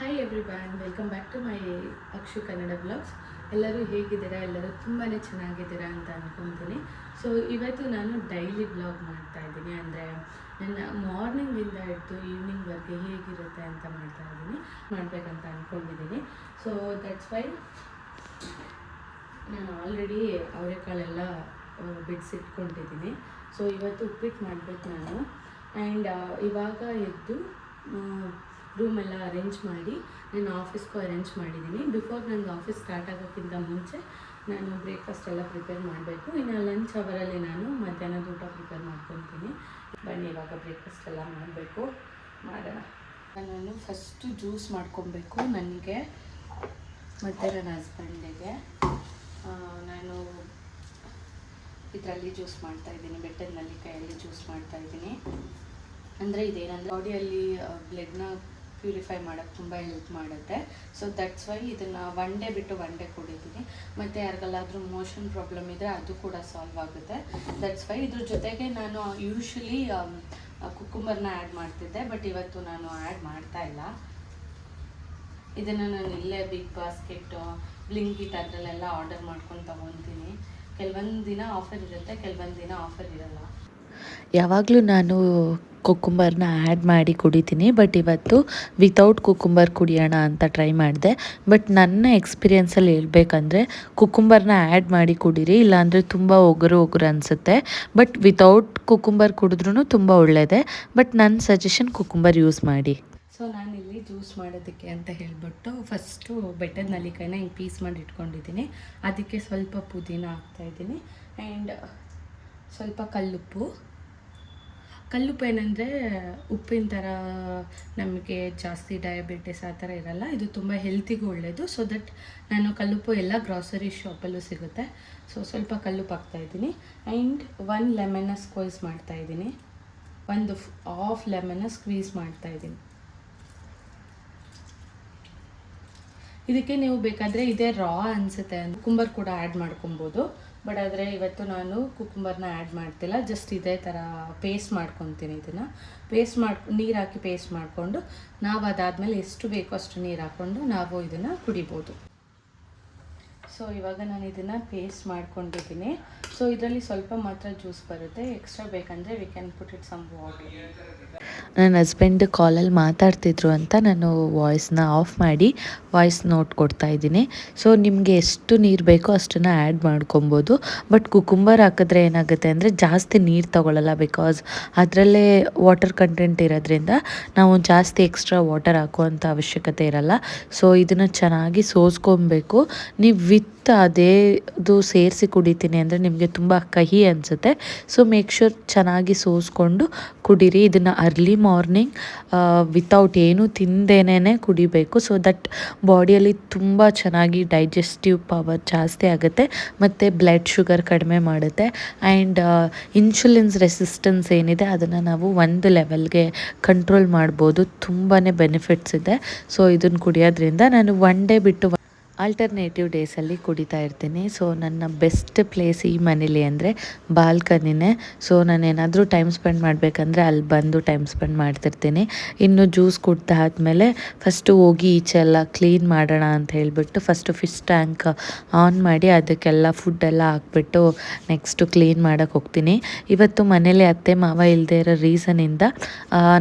Hi everyone, welcome back to my Akshu Kannada blogs. ಎಲ್ಲರೂ ಹೇಗಿದ್ದೀರಾ? ಎಲ್ಲರೂ ತುಂಬಾ ಚೆನ್ನಾಗಿದ್ದೀರಾ ಅಂತ ಅಂದ್ಕೊತೀನಿ. ಸೊ ಇವತ್ತು ನಾನು ಡೈಲಿ ಬ್ಲಾಗ್ ಮಾಡ್ತಾ ಇದ್ದೀನಿ. ಅಂದರೆ ನನ್ನ ಮಾರ್ನಿಂಗಿಂದ ಹಿಡಿದು ಈವ್ನಿಂಗ್ವರೆಗೆ ಹೇಗಿರುತ್ತೆ ಅಂತ ಮಾಡ್ತಾ ಇದ್ದೀನಿ, ಮಾಡಬೇಕಂತ ಅಂದ್ಕೊಂಡಿದ್ದೀನಿ. ಸೊ ದಟ್ಸ್ ವೈ ನಾನು ಆಲ್ರೆಡಿ ಅವರೆಕಾಳೆಲ್ಲ ಬಿಡಿಸಿಟ್ಕೊಂಡಿದ್ದೀನಿ. ಸೊ ಇವತ್ತು ಉಪ್ಪಿಟ್ಟು ಮಾಡಬೇಕು ನಾನು. ಆ್ಯಂಡ್ ಇವಾಗ ಎದ್ದು ರೂಮೆಲ್ಲ ಅರೇಂಜ್ ಮಾಡಿ ನಾನು ಆಫೀಸ್ಗೂ ಅರೇಂಜ್ ಮಾಡಿದ್ದೀನಿ. ಬಿಫೋರ್ ನನಗೆ ಆಫೀಸ್ ಸ್ಟಾರ್ಟ್ ಆಗೋಕ್ಕಿಂತ ಮುಂಚೆ ನಾನು ಬ್ರೇಕ್ಫಾಸ್ಟ್ ಎಲ್ಲ ಪ್ರಿಪೇರ್ ಮಾಡಬೇಕು. ಇನ್ನು ಲಂಚ್ ಅವರಲ್ಲಿ ನಾನು ಮಧ್ಯಾಹ್ನದ ಊಟ ಪ್ರಿಪೇರ್ ಮಾಡ್ಕೊತೀನಿ. ಬನ್ನಿ ಇವಾಗ ಬ್ರೇಕ್ಫಾಸ್ಟ್ ಎಲ್ಲ ಮಾಡಬೇಕು, ಮಾಡೋಣ. ನಾನು ಫಸ್ಟು ಜ್ಯೂಸ್ ಮಾಡ್ಕೊಬೇಕು ನನಗೆ ಮತ್ತು ನನ್ನ ಹಸ್ಬೆಂಡಿಗೆ. ನಾನು ಇದರಲ್ಲಿ ಜ್ಯೂಸ್ ಮಾಡ್ತಾಯಿದ್ದೀನಿ, ಬೆಟ್ಟದ ನೆಲ್ಲಿಕಾಯಲ್ಲಿ ಜ್ಯೂಸ್ ಮಾಡ್ತಾಯಿದ್ದೀನಿ. ಅಂದರೆ ಇದೇನಂದರೆ ಬಾಡಿಯಲ್ಲಿ ಬ್ಲಡ್ನ ಪ್ಯೂರಿಫೈ ಮಾಡೋಕ್ಕೆ ತುಂಬ ಹೆಲ್ಪ್ ಮಾಡುತ್ತೆ. ಸೊ ದಟ್ಸ್ ವೈ ಇದನ್ನು ಒನ್ ಡೇ ಬಿಟ್ಟು ಒನ್ ಡೇ ಕುಡಿತೀನಿ. ಮತ್ತು ಯಾರಿಗೆಲ್ಲಾದರೂ ಮೋಷನ್ ಪ್ರಾಬ್ಲಮ್ ಇದ್ದರೆ ಅದು ಕೂಡ ಸಾಲ್ವ್ ಆಗುತ್ತೆ. ದಟ್ಸ್ ವೈ ಇದ್ರ ಜೊತೆಗೆ ನಾನು ಯೂಶ್ವಲಿ ಕುಕ್ಕುಂಬರ್ನ ಆ್ಯಡ್ ಮಾಡ್ತಿದ್ದೆ, ಬಟ್ ಇವತ್ತು ನಾನು ಆ್ಯಡ್ ಮಾಡ್ತಾ ಇಲ್ಲ. ಇದನ್ನು ನಾನು ಇಲ್ಲೇ ಬಿಗ್ ಬಾಸ್ಕೆಟು, ಬ್ಲಿಂಕಿಟ್ ಅದರಲ್ಲೆಲ್ಲ ಆರ್ಡರ್ ಮಾಡ್ಕೊಂಡು ತೊಗೊತೀನಿ. ಕೆಲವೊಂದು ದಿನ ಆಫರ್ ಇರುತ್ತೆ, ಕೆಲವೊಂದು ದಿನ ಆಫರ್ ಇರಲ್ಲ. ಯಾವಾಗಲೂ ನಾನು ಕುಕ್ಕುಂಬರ್ನ ಆ್ಯಡ್ ಮಾಡಿ ಕುಡಿತೀನಿ, ಬಟ್ ಇವತ್ತು ವಿತೌಟ್ ಕುಕ್ಕುಂಬರ್ ಕುಡಿಯೋಣ ಅಂತ ಟ್ರೈ ಮಾಡಿದೆ. ಬಟ್ ನನ್ನ ಎಕ್ಸ್ಪೀರಿಯೆನ್ಸಲ್ಲಿ ಹೇಳ್ಬೇಕಂದ್ರೆ ಕುಕ್ಕುಂಬರ್ನ ಆ್ಯಡ್ ಮಾಡಿ ಕುಡೀರಿ, ಇಲ್ಲಾಂದರೆ ತುಂಬ ಒಗರು ಅನಿಸುತ್ತೆ. ಬಟ್ ವಿತೌಟ್ ಕುಕ್ಕುಂಬರ್ ಕುಡಿದ್ರೂ ತುಂಬ ಒಳ್ಳೆಯದೇ. ಬಟ್ ನನ್ನ ಸಜೆಷನ್ ಕುಕ್ಕುಂಬರ್ ಯೂಸ್ ಮಾಡಿ. ಸೊ ನಾನಿಲ್ಲಿ ಜ್ಯೂಸ್ ಮಾಡೋದಕ್ಕೆ ಅಂತ ಹೇಳಿಬಿಟ್ಟು ಫಸ್ಟು ಬೆಟ್ಟದ ನೆಲ್ಲಿಕಾಯಿನ ಹಿಂಗೆ ಪೀಸ್ ಮಾಡಿ ಇಟ್ಕೊಂಡಿದ್ದೀನಿ. ಅದಕ್ಕೆ ಸ್ವಲ್ಪ ಪುದೀನ ಹಾಕ್ತಾಯಿದ್ದೀನಿ ಆ್ಯಂಡ್ ಸ್ವಲ್ಪ ಕಲ್ಲುಪ್ಪು ಏನಂದರೆ ಉಪ್ಪಿನ ಥರ ನಮಗೆ ಜಾಸ್ತಿ ಡಯಾಬಿಟಿಸ್ ಆ ಥರ ಇರಲ್ಲ, ಇದು ತುಂಬ ಹೆಲ್ತಿಗೂ ಒಳ್ಳೆಯದು. ಸೊ ದಟ್ ನಾನು ಕಲ್ಲುಪ್ಪು ಎಲ್ಲ ಗ್ರಾಸರಿ ಶಾಪಲ್ಲೂ ಸಿಗುತ್ತೆ. ಸೊ ಸ್ವಲ್ಪ ಕಲ್ಲುಪ್ಪು ಹಾಕ್ತಾಯಿದ್ದೀನಿ ಆ್ಯಂಡ್ 1 ಲೆಮನ್ನ ಸ್ಕ್ವೀಸ್ ಮಾಡ್ತಾಯಿದ್ದೀನಿ. ಒಂದು ಹಾಫ್ ಲೆಮನ್ನ ಸ್ಕ್ವೀಸ್ ಮಾಡ್ತಾಯಿದ್ದೀನಿ. ಇದಕ್ಕೆ ನೀವು ಬೇಕಾದರೆ ಇದೇ ರಾ ಅನಿಸುತ್ತೆ ಕುಕ್ಕುಂಬರ್ ಕೂಡ ಆ್ಯಡ್ ಮಾಡ್ಕೊಬೋದು. ಬಟ್ ಆದರೆ ಇವತ್ತು ನಾನು ಕುಕ್ಕುಂಬರ್ನ ಆ್ಯಡ್ ಮಾಡ್ತಿಲ್ಲ, ಜಸ್ಟ್ ಇದೇ ಥರ ಪೇಸ್ಟ್ ಮಾಡ್ಕೊತೀನಿ. ಇದನ್ನು ನೀರು ಹಾಕಿ ಪೇಸ್ಟ್ ಮಾಡಿಕೊಂಡು ನಾವು ಅದಾದಮೇಲೆ ಎಷ್ಟು ಬೇಕೋ ಅಷ್ಟು ನೀರು ಹಾಕ್ಕೊಂಡು ನಾವು ಇದನ್ನು ಕುಡಿಬೋದು. ಸೊ ಇವಾಗ ನಾನು ಇದನ್ನು ಪೇಸ್ಟ್ ಮಾಡ್ಕೊಂಡಿದ್ದೀನಿ. ಸೊ ಇದರಲ್ಲಿ ಸ್ವಲ್ಪ ಮಾತ್ರ ಜ್ಯೂಸ್ ಬರುತ್ತೆ, ಎಕ್ಸ್ಟ್ರಾ ಬೇಕಂದರೆ we can put it some water. ನನ್ನ ಹಸ್ಬೆಂಡ್ ಕಾಲಲ್ಲಿ ಮಾತಾಡ್ತಿದ್ರು ಅಂತ ನಾನು ವಾಯ್ಸ್ನ ಆಫ್ ಮಾಡಿ ವಾಯ್ಸ್ ನೋಟ್ ಕೊಡ್ತಾಯಿದ್ದೀನಿ. ಸೊ ನಿಮಗೆ ಎಷ್ಟು ನೀರು ಬೇಕೋ ಅಷ್ಟನ್ನು ಆ್ಯಡ್ ಮಾಡ್ಕೊಬೋದು. ಬಟ್ ಕುಕ್ಕುಂಬರ್ ಹಾಕಿದ್ರೆ ಏನಾಗುತ್ತೆ ಅಂದರೆ ಜಾಸ್ತಿ ನೀರು ತೊಗೊಳ್ಳಲ್ಲ, ಬಿಕಾಸ್ ಅದರಲ್ಲೇ ವಾಟರ್ ಕಂಟೆಂಟ್ ಇರೋದ್ರಿಂದ ನಾವು ಜಾಸ್ತಿ ಎಕ್ಸ್ಟ್ರಾ ವಾಟರ್ ಹಾಕುವಂಥ ಅವಶ್ಯಕತೆ ಇರಲ್ಲ. ಸೊ ಇದನ್ನು ಚೆನ್ನಾಗಿ ಸೋಸ್ಕೊಬೇಕು. ನೀವು ವಿತ್ ಅದೇದು ಸೇರಿಸಿ ಕುಡಿತೀನಿ ಅಂದರೆ ನಿಮಗೆ ತುಂಬ ಕಹಿ ಅನಿಸುತ್ತೆ. ಸೊ ಮೇಕ್ ಶ್ಯೂರ್ ಚೆನ್ನಾಗಿ ಸೋಸ್ಕೊಂಡು ಕುಡೀರಿ. ಇದನ್ನು ಅರ್ಲಿ ಮಾರ್ನಿಂಗ್ ವಿತೌಟ್ ಏನೂ ತಿಂದೇನೇ ಕುಡಿಬೇಕು. ಸೊ ದಟ್ ಬಾಡಿಯಲ್ಲಿ ತುಂಬ ಚೆನ್ನಾಗಿ ಡೈಜೆಸ್ಟಿವ್ ಪವರ್ ಜಾಸ್ತಿ ಆಗುತ್ತೆ ಮತ್ತು ಬ್ಲಡ್ ಶುಗರ್ ಕಡಿಮೆ ಮಾಡುತ್ತೆ. ಆ್ಯಂಡ್ ಇನ್ಸುಲಿನ್ಸ್ ರೆಸಿಸ್ಟೆನ್ಸ್ ಏನಿದೆ ಅದನ್ನು ನಾವು ಒಂದು ಲೆವೆಲ್ಗೆ ಕಂಟ್ರೋಲ್ ಮಾಡ್ಬೋದು. ತುಂಬಾ ಬೆನಿಫಿಟ್ಸ್ ಇದೆ. ಸೊ ಇದನ್ನು ಕುಡಿಯೋದ್ರಿಂದ ನಾನು ಒನ್ ಡೇ ಬಿಟ್ಟು ಆಲ್ಟರ್ನೇಟಿವ್ ಡೇಸಲ್ಲಿ ಕುಡಿತಾ ಇರ್ತೀನಿ. ಸೊ ನನ್ನ ಬೆಸ್ಟ್ ಪ್ಲೇಸ್ ಈ ಮನೇಲಿ ಅಂದರೆ ಬಾಲ್ಕನಿನೇ. ಸೊ ನಾನೇನಾದರೂ ಟೈಮ್ ಸ್ಪೆಂಡ್ ಮಾಡಬೇಕಂದ್ರೆ ಅಲ್ಲಿ ಬಂದು ಟೈಮ್ ಸ್ಪೆಂಡ್ ಮಾಡ್ತಿರ್ತೀನಿ. ಇನ್ನು ಜ್ಯೂಸ್ ಕುಡ್ದು ಆದಮೇಲೆ ಫಸ್ಟು ಹೋಗಿ ಈಚೆ ಎಲ್ಲ ಕ್ಲೀನ್ ಮಾಡೋಣ ಅಂತ ಹೇಳಿಬಿಟ್ಟು ಫಸ್ಟು ಫಿಶ್ ಟ್ಯಾಂಕ್ ಆನ್ ಮಾಡಿ ಅದಕ್ಕೆಲ್ಲ ಫುಡ್ಡೆಲ್ಲ ಹಾಕ್ಬಿಟ್ಟು ನೆಕ್ಸ್ಟು ಕ್ಲೀನ್ ಮಾಡೋಕ್ಕೆ ಹೋಗ್ತೀನಿ. ಇವತ್ತು ಮನೇಲಿ ಅತ್ತೆ ಮಾವ ಇಲ್ಲದೆ ಇರೋ ರೀಸನಿಂದ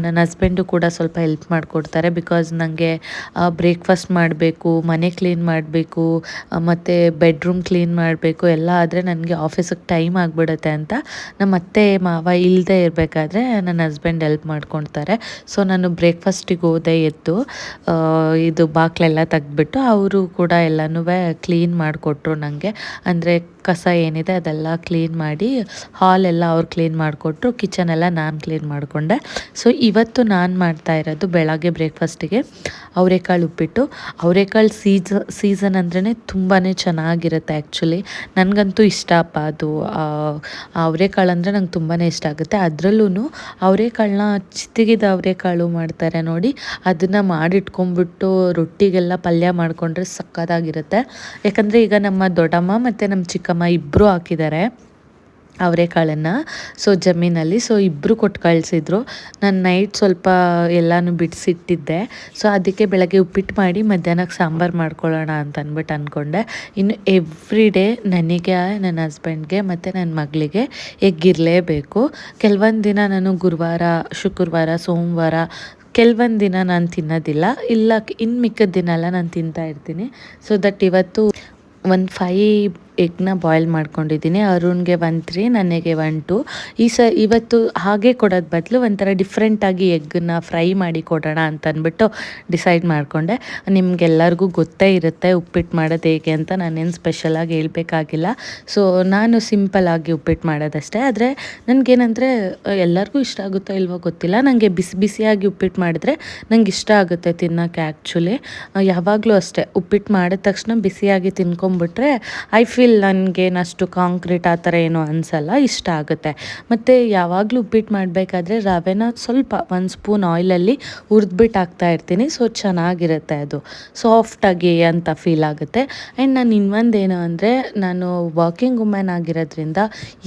ನನ್ನ ಹಸ್ಬೆಂಡು ಕೂಡ ಸ್ವಲ್ಪ ಹೆಲ್ಪ್ ಮಾಡಿಕೊಡ್ತಾರೆ. ಬಿಕಾಸ್ ನನಗೆ ಬ್ರೇಕ್ಫಾಸ್ಟ್ ಮಾಡಬೇಕು, ಮನೆ ಕ್ಲೀನ್ ಮಾಡಬೇಕು ಮತ್ತು ಬೆಡ್ರೂಮ್ ಕ್ಲೀನ್ ಮಾಡಬೇಕು ಎಲ್ಲ ಆದರೆ ನನಗೆ ಆಫೀಸಿಗೆ ಟೈಮ್ ಆಗಿಬಿಡುತ್ತೆ ಅಂತ ನಮ್ಮ ಅತ್ತೆ ಮಾವ ಇಲ್ಲದೆ ಇರಬೇಕಾದ್ರೆ ನನ್ನ ಹಸ್ಬೆಂಡ್ ಹೆಲ್ಪ್ ಮಾಡ್ಕೊಳ್ತಾರೆ. ಸೊ ನಾನು ಬ್ರೇಕ್ಫಾಸ್ಟಿಗೆ ಹೋದೆ ಎದ್ದು ಇದು ಬಾಗಿಲೆಲ್ಲ ತೆಗೆದ್ಬಿಟ್ಟು ಅವರು ಕೂಡ ಎಲ್ಲನೂ ಕ್ಲೀನ್ ಮಾಡಿಕೊಟ್ರು ನನಗೆ. ಅಂದರೆ ಕಸ ಏನಿದೆ ಅದೆಲ್ಲ ಕ್ಲೀನ್ ಮಾಡಿ ಹಾಲೆಲ್ಲ ಅವ್ರು ಕ್ಲೀನ್ ಮಾಡಿಕೊಟ್ರು, ಕಿಚನೆಲ್ಲ ನಾನು ಕ್ಲೀನ್ ಮಾಡಿಕೊಂಡೆ. ಸೊ ಇವತ್ತು ನಾನು ಮಾಡ್ತಾ ಇರೋದು ಬೆಳಗ್ಗೆ ಬ್ರೇಕ್ಫಾಸ್ಟಿಗೆ ಅವರೆಕಾಳು ಉಪ್ಪಿಟ್ಟು. ಅವರೆಕಾಳು ಸೀಸನ್ ಅಂದ್ರೇ ತುಂಬಾ ಚೆನ್ನಾಗಿರುತ್ತೆ. ಆ್ಯಕ್ಚುಲಿ ನನಗಂತೂ ಇಷ್ಟಪ್ಪ ಅದು. ಅವರೆಕಾಳು ಅಂದರೆ ನಂಗೆ ತುಂಬಾ ಇಷ್ಟ ಆಗುತ್ತೆ. ಅದರಲ್ಲೂ ಅವರೆಕಾಳನ್ನ ಚಿತ್ತಿಗೆದ ಅವರೆಕಾಳು ಮಾಡ್ತಾರೆ ನೋಡಿ, ಅದನ್ನು ಮಾಡಿಟ್ಕೊಂಡ್ಬಿಟ್ಟು ರೊಟ್ಟಿಗೆಲ್ಲ ಪಲ್ಯ ಮಾಡಿಕೊಂಡ್ರೆ ಸಕ್ಕತ್ತಾಗಿರುತ್ತೆ. ಯಾಕಂದರೆ ಈಗ ನಮ್ಮ ದೊಡ್ಡಮ್ಮ ಮತ್ತು ನಮ್ಮ ಚಿಕ್ಕಮ್ಮ ಇಬ್ಬರು ಹಾಕಿದ್ದಾರೆ. ಅವರೆಕಾಳನ್ನು. ಸೊ ಜಮೀನಲ್ಲಿ ಸೊ ಇಬ್ಬರು ಕೊಟ್ಟು ಕಳಿಸಿದ್ರು. ನಾನು ನೈಟ್ ಸ್ವಲ್ಪ ಎಲ್ಲನೂ ಬಿಡಿಸಿಟ್ಟಿದ್ದೆ. ಸೊ ಅದಕ್ಕೆ ಬೆಳಗ್ಗೆ ಉಪ್ಪಿಟ್ಟು ಮಾಡಿ ಮಧ್ಯಾಹ್ನಕ್ಕೆ ಸಾಂಬಾರು ಮಾಡ್ಕೊಳ್ಳೋಣ ಅಂತ ಅಂದ್ಬಿಟ್ಟು ಅಂದ್ಕೊಂಡೆ. ಇನ್ನು ಎವ್ರಿ ಡೇ ನನಗೆ, ನನ್ನ ಹಸ್ಬೆಂಡ್ಗೆ ಮತ್ತು ನನ್ನ ಮಗಳಿಗೆ ಎಗ್ ಇರಲೇಬೇಕು. ಕೆಲವೊಂದು ದಿನ ನಾನು ಗುರುವಾರ, ಶುಕ್ರವಾರ, ಸೋಮವಾರ ಕೆಲವೊಂದು ದಿನ ನಾನು ತಿನ್ನೋದಿಲ್ಲ, ಇಲ್ಲ ಇನ್ನು ಮಿಕ್ಕಿದ ದಿನ ಎಲ್ಲ ನಾನು ತಿಂತಾಯಿರ್ತೀನಿ. ಸೊ ದಟ್ ಇವತ್ತು ಒಂದು 5 ಎಗ್ನ ಬಾಯ್ಲ್ ಮಾಡ್ಕೊಂಡಿದ್ದೀನಿ. ಅರುಣ್ಗೆ 1 3, ನನಗೆ 1 2. ಇವತ್ತು ಹಾಗೆ ಕೊಡೋದು ಬದಲು ಒಂಥರ ಡಿಫ್ರೆಂಟಾಗಿ ಎಗ್ಗನ್ನ ಫ್ರೈ ಮಾಡಿ ಕೊಡೋಣ ಅಂತ ಅಂದ್ಬಿಟ್ಟು ಡಿಸೈಡ್ ಮಾಡಿಕೊಂಡೆ. ನಿಮಗೆಲ್ಲರಿಗೂ ಗೊತ್ತೇ ಇರುತ್ತೆ ಉಪ್ಪಿಟ್ಟು ಮಾಡೋದು ಹೇಗೆ ಅಂತ, ನಾನೇನು ಸ್ಪೆಷಲಾಗಿ ಹೇಳ್ಬೇಕಾಗಿಲ್ಲ. ಸೊ ನಾನು ಸಿಂಪಲ್ಲಾಗಿ ಉಪ್ಪಿಟ್ಟು ಮಾಡೋದಷ್ಟೇ. ಆದರೆ ನನಗೇನಂದರೆ ಎಲ್ಲರಿಗೂ ಇಷ್ಟ ಆಗುತ್ತೋ ಇಲ್ವೋ ಗೊತ್ತಿಲ್ಲ, ನನಗೆ ಬಿಸಿ ಬಿಸಿಯಾಗಿ ಉಪ್ಪಿಟ್ಟು ಮಾಡಿದ್ರೆ ನಂಗೆ ಇಷ್ಟ ಆಗುತ್ತೆ ತಿನ್ನೋಕ್ಕೆ. ಆ್ಯಕ್ಚುಲಿ ಯಾವಾಗಲೂ ಅಷ್ಟೇ, ಉಪ್ಪಿಟ್ಟು ಮಾಡಿದ ತಕ್ಷಣ ಬಿಸಿಯಾಗಿ ತಿನ್ಕೊಂಬಿಟ್ರೆ ಐ ಫೀಲ್ ನನಗೇನಷ್ಟು ಕಾಂಕ್ರೀಟ್ ಆ ಥರ ಏನೋ ಅನಿಸಲ್ಲ, ಇಷ್ಟ ಆಗುತ್ತೆ. ಮತ್ತು ಯಾವಾಗಲೂ ಉಪ್ಪಿಟ್ಟು ಮಾಡಬೇಕಾದ್ರೆ ರವೆನ ಸ್ವಲ್ಪ 1 ಸ್ಪೂನ್ ಆಯಿಲಲ್ಲಿ ಹುರಿದ್ಬಿಟ್ಟು ಹಾಕ್ತಾಯಿರ್ತೀನಿ. ಸೊ ಚೆನ್ನಾಗಿರುತ್ತೆ, ಅದು ಸಾಫ್ಟಾಗಿ ಅಂತ ಫೀಲ್ ಆಗುತ್ತೆ. ಆ್ಯಂಡ್ ನಾನು ಇನ್ನೊಂದೇನು ಅಂದರೆ, ನಾನು ವರ್ಕಿಂಗ್ ವುಮೆನ್ ಆಗಿರೋದ್ರಿಂದ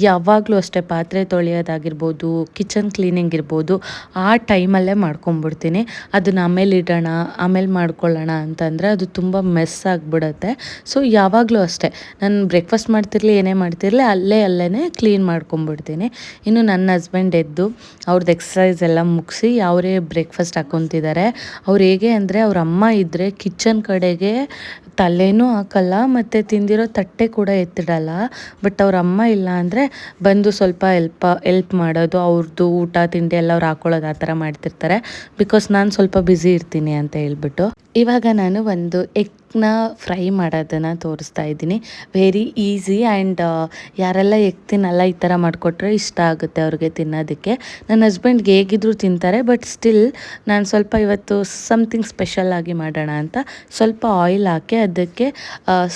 ಯಾವಾಗಲೂ ಅಷ್ಟೇ ಪಾತ್ರೆ ತೊಳೆಯೋದಾಗಿರ್ಬೋದು, ಕಿಚನ್ ಕ್ಲೀನಿಂಗ್ ಇರ್ಬೋದು, ಆ ಟೈಮಲ್ಲೇ ಮಾಡ್ಕೊಂಬಿಡ್ತೀನಿ. ಅದನ್ನು ಆಮೇಲೆ ಇಡೋಣ, ಆಮೇಲೆ ಮಾಡ್ಕೊಳ್ಳೋಣ ಅಂತಂದರೆ ಅದು ತುಂಬ ಮೆಸ್ ಆಗಿಬಿಡುತ್ತೆ. ಸೊ ಯಾವಾಗಲೂ ಅಷ್ಟೇ, ನಾನು ಬ್ರೇಕ್ಫಾಸ್ಟ್ ಮಾಡ್ತಿರಲಿ ಏನೇ ಮಾಡ್ತಿರಲಿ ಅಲ್ಲೇ ಕ್ಲೀನ್ ಮಾಡ್ಕೊಂಬಿಡ್ತೀನಿ. ಇನ್ನು ನನ್ನ ಹಸ್ಬೆಂಡ್ ಎದ್ದು ಅವ್ರದ್ದು ಎಕ್ಸಸೈಸ್ ಎಲ್ಲ ಮುಗಿಸಿ ಅವರೇ ಬ್ರೇಕ್ಫಾಸ್ಟ್ ಹಾಕ್ಕೊತಿದ್ದಾರೆ. ಅವ್ರು ಹೇಗೆ ಅಂದರೆ, ಅವ್ರ ಅಮ್ಮ ಇದ್ದರೆ ಕಿಚನ್ ಕಡೆಗೆ ತಲೆನೂ ಹಾಕಲ್ಲ ಮತ್ತು ತಿಂದಿರೋ ತಟ್ಟೆ ಕೂಡ ಎತ್ತಿಡಲ್ಲ. ಬಟ್ ಅವ್ರ ಅಮ್ಮ ಇಲ್ಲ ಅಂದರೆ ಬಂದು ಸ್ವಲ್ಪ ಎಲ್ಪ್ ಮಾಡೋದು, ಅವ್ರದ್ದು ಊಟ ತಿಂಡಿ ಎಲ್ಲ ಅವ್ರು ಹಾಕ್ಕೊಳ್ಳೋದು ಆ ಥರ ಮಾಡ್ತಿರ್ತಾರೆ. ಬಿಕಾಸ್ ನಾನು ಸ್ವಲ್ಪ ಬ್ಯುಸಿ ಇರ್ತೀನಿ ಅಂತ ಹೇಳ್ಬಿಟ್ಟು. ಇವಾಗ ನಾನು ಒಂದು ಎಗ್ನ ಫ್ರೈ ಮಾಡೋದನ್ನು ತೋರಿಸ್ತಾ ಇದ್ದೀನಿ. ವೆರಿ ಈಸಿ ಆ್ಯಂಡ್ ಯಾರೆಲ್ಲ ಎಗ್ ತಿನ್ನಲ್ಲ ಈ ಥರ ಮಾಡಿಕೊಟ್ರೆ ಇಷ್ಟ ಆಗುತ್ತೆ ಅವ್ರಿಗೆ ತಿನ್ನೋದಕ್ಕೆ. ನನ್ನ ಹಸ್ಬೆಂಡ್ಗೆ ಹೇಗಿದ್ರು ತಿಂತಾರೆ, ಬಟ್ ಸ್ಟಿಲ್ ನಾನು ಸ್ವಲ್ಪ ಇವತ್ತು ಸಮಥಿಂಗ್ ಸ್ಪೆಷಲ್ ಆಗಿ ಮಾಡೋಣ ಅಂತ ಸ್ವಲ್ಪ ಆಯಿಲ್ ಹಾಕಿ ಅದಕ್ಕೆ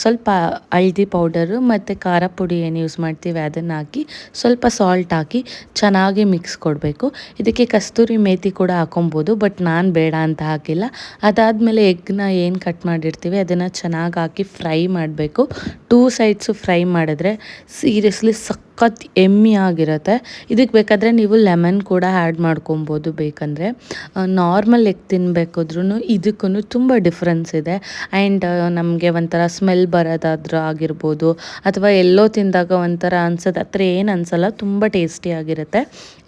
ಸ್ವಲ್ಪ ಹಳದಿ ಪೌಡರು ಮತ್ತು ಖಾರ ಪುಡಿ ಏನು ಯೂಸ್ ಮಾಡ್ತೀವಿ ಅದನ್ನು ಹಾಕಿ ಸ್ವಲ್ಪ ಸಾಲ್ಟ್ ಹಾಕಿ ಚೆನ್ನಾಗಿ ಮಿಕ್ಸ್ ಕೊಡಬೇಕು. ಇದಕ್ಕೆ ಕಸ್ತೂರಿ ಮೇಥಿ ಕೂಡ ಹಾಕೊಬೋದು, ಬಟ್ ನಾನು ಬೇಡ ಅಂತ ಹಾಕಿಲ್ಲ. ಅದಾದಮೇಲೆ ಎಗ್ನ ಏನು ಕಟ್ ಮಾಡಿರ್ತೀವಿ ಅದನ್ನು ಚೆನ್ನಾಗಿ ಹಾಕಿ ಫ್ರೈ ಮಾಡಬೇಕು. 2 ಸೈಡ್ಸು ಫ್ರೈ ಮಾಡಿದ್ರೆ ಸೀರಿಯಸ್ಲಿ ಸಖತ್ ಎಮ್ಮಿ ಆಗಿರುತ್ತೆ. ಇದಕ್ಕೆ ಬೇಕಾದರೆ ನೀವು ಲೆಮನ್ ಕೂಡ ಆ್ಯಡ್ ಮಾಡ್ಕೊಬೋದು ಬೇಕಂದರೆ. ನಾರ್ಮಲ್ ಎಗ್ ತಿನ್ಬೇಕಾದ್ರೂ ಇದಕ್ಕೂ ತುಂಬ ಡಿಫ್ರೆನ್ಸ್ ಇದೆ. ಆ್ಯಂಡ್ ನಮಗೆ ಒಂಥರ ಸ್ಮೆಲ್ ಬರೋದಾದ್ರೂ ಆಗಿರ್ಬೋದು, ಅಥವಾ ಎಲ್ಲೋ ತಿಂದಾಗ ಒಂಥರ ಅನ್ಸೋದು ಆ ಥರ ಏನು ಅನಿಸಲ್ಲ, ತುಂಬ ಟೇಸ್ಟಿಯಾಗಿರುತ್ತೆ.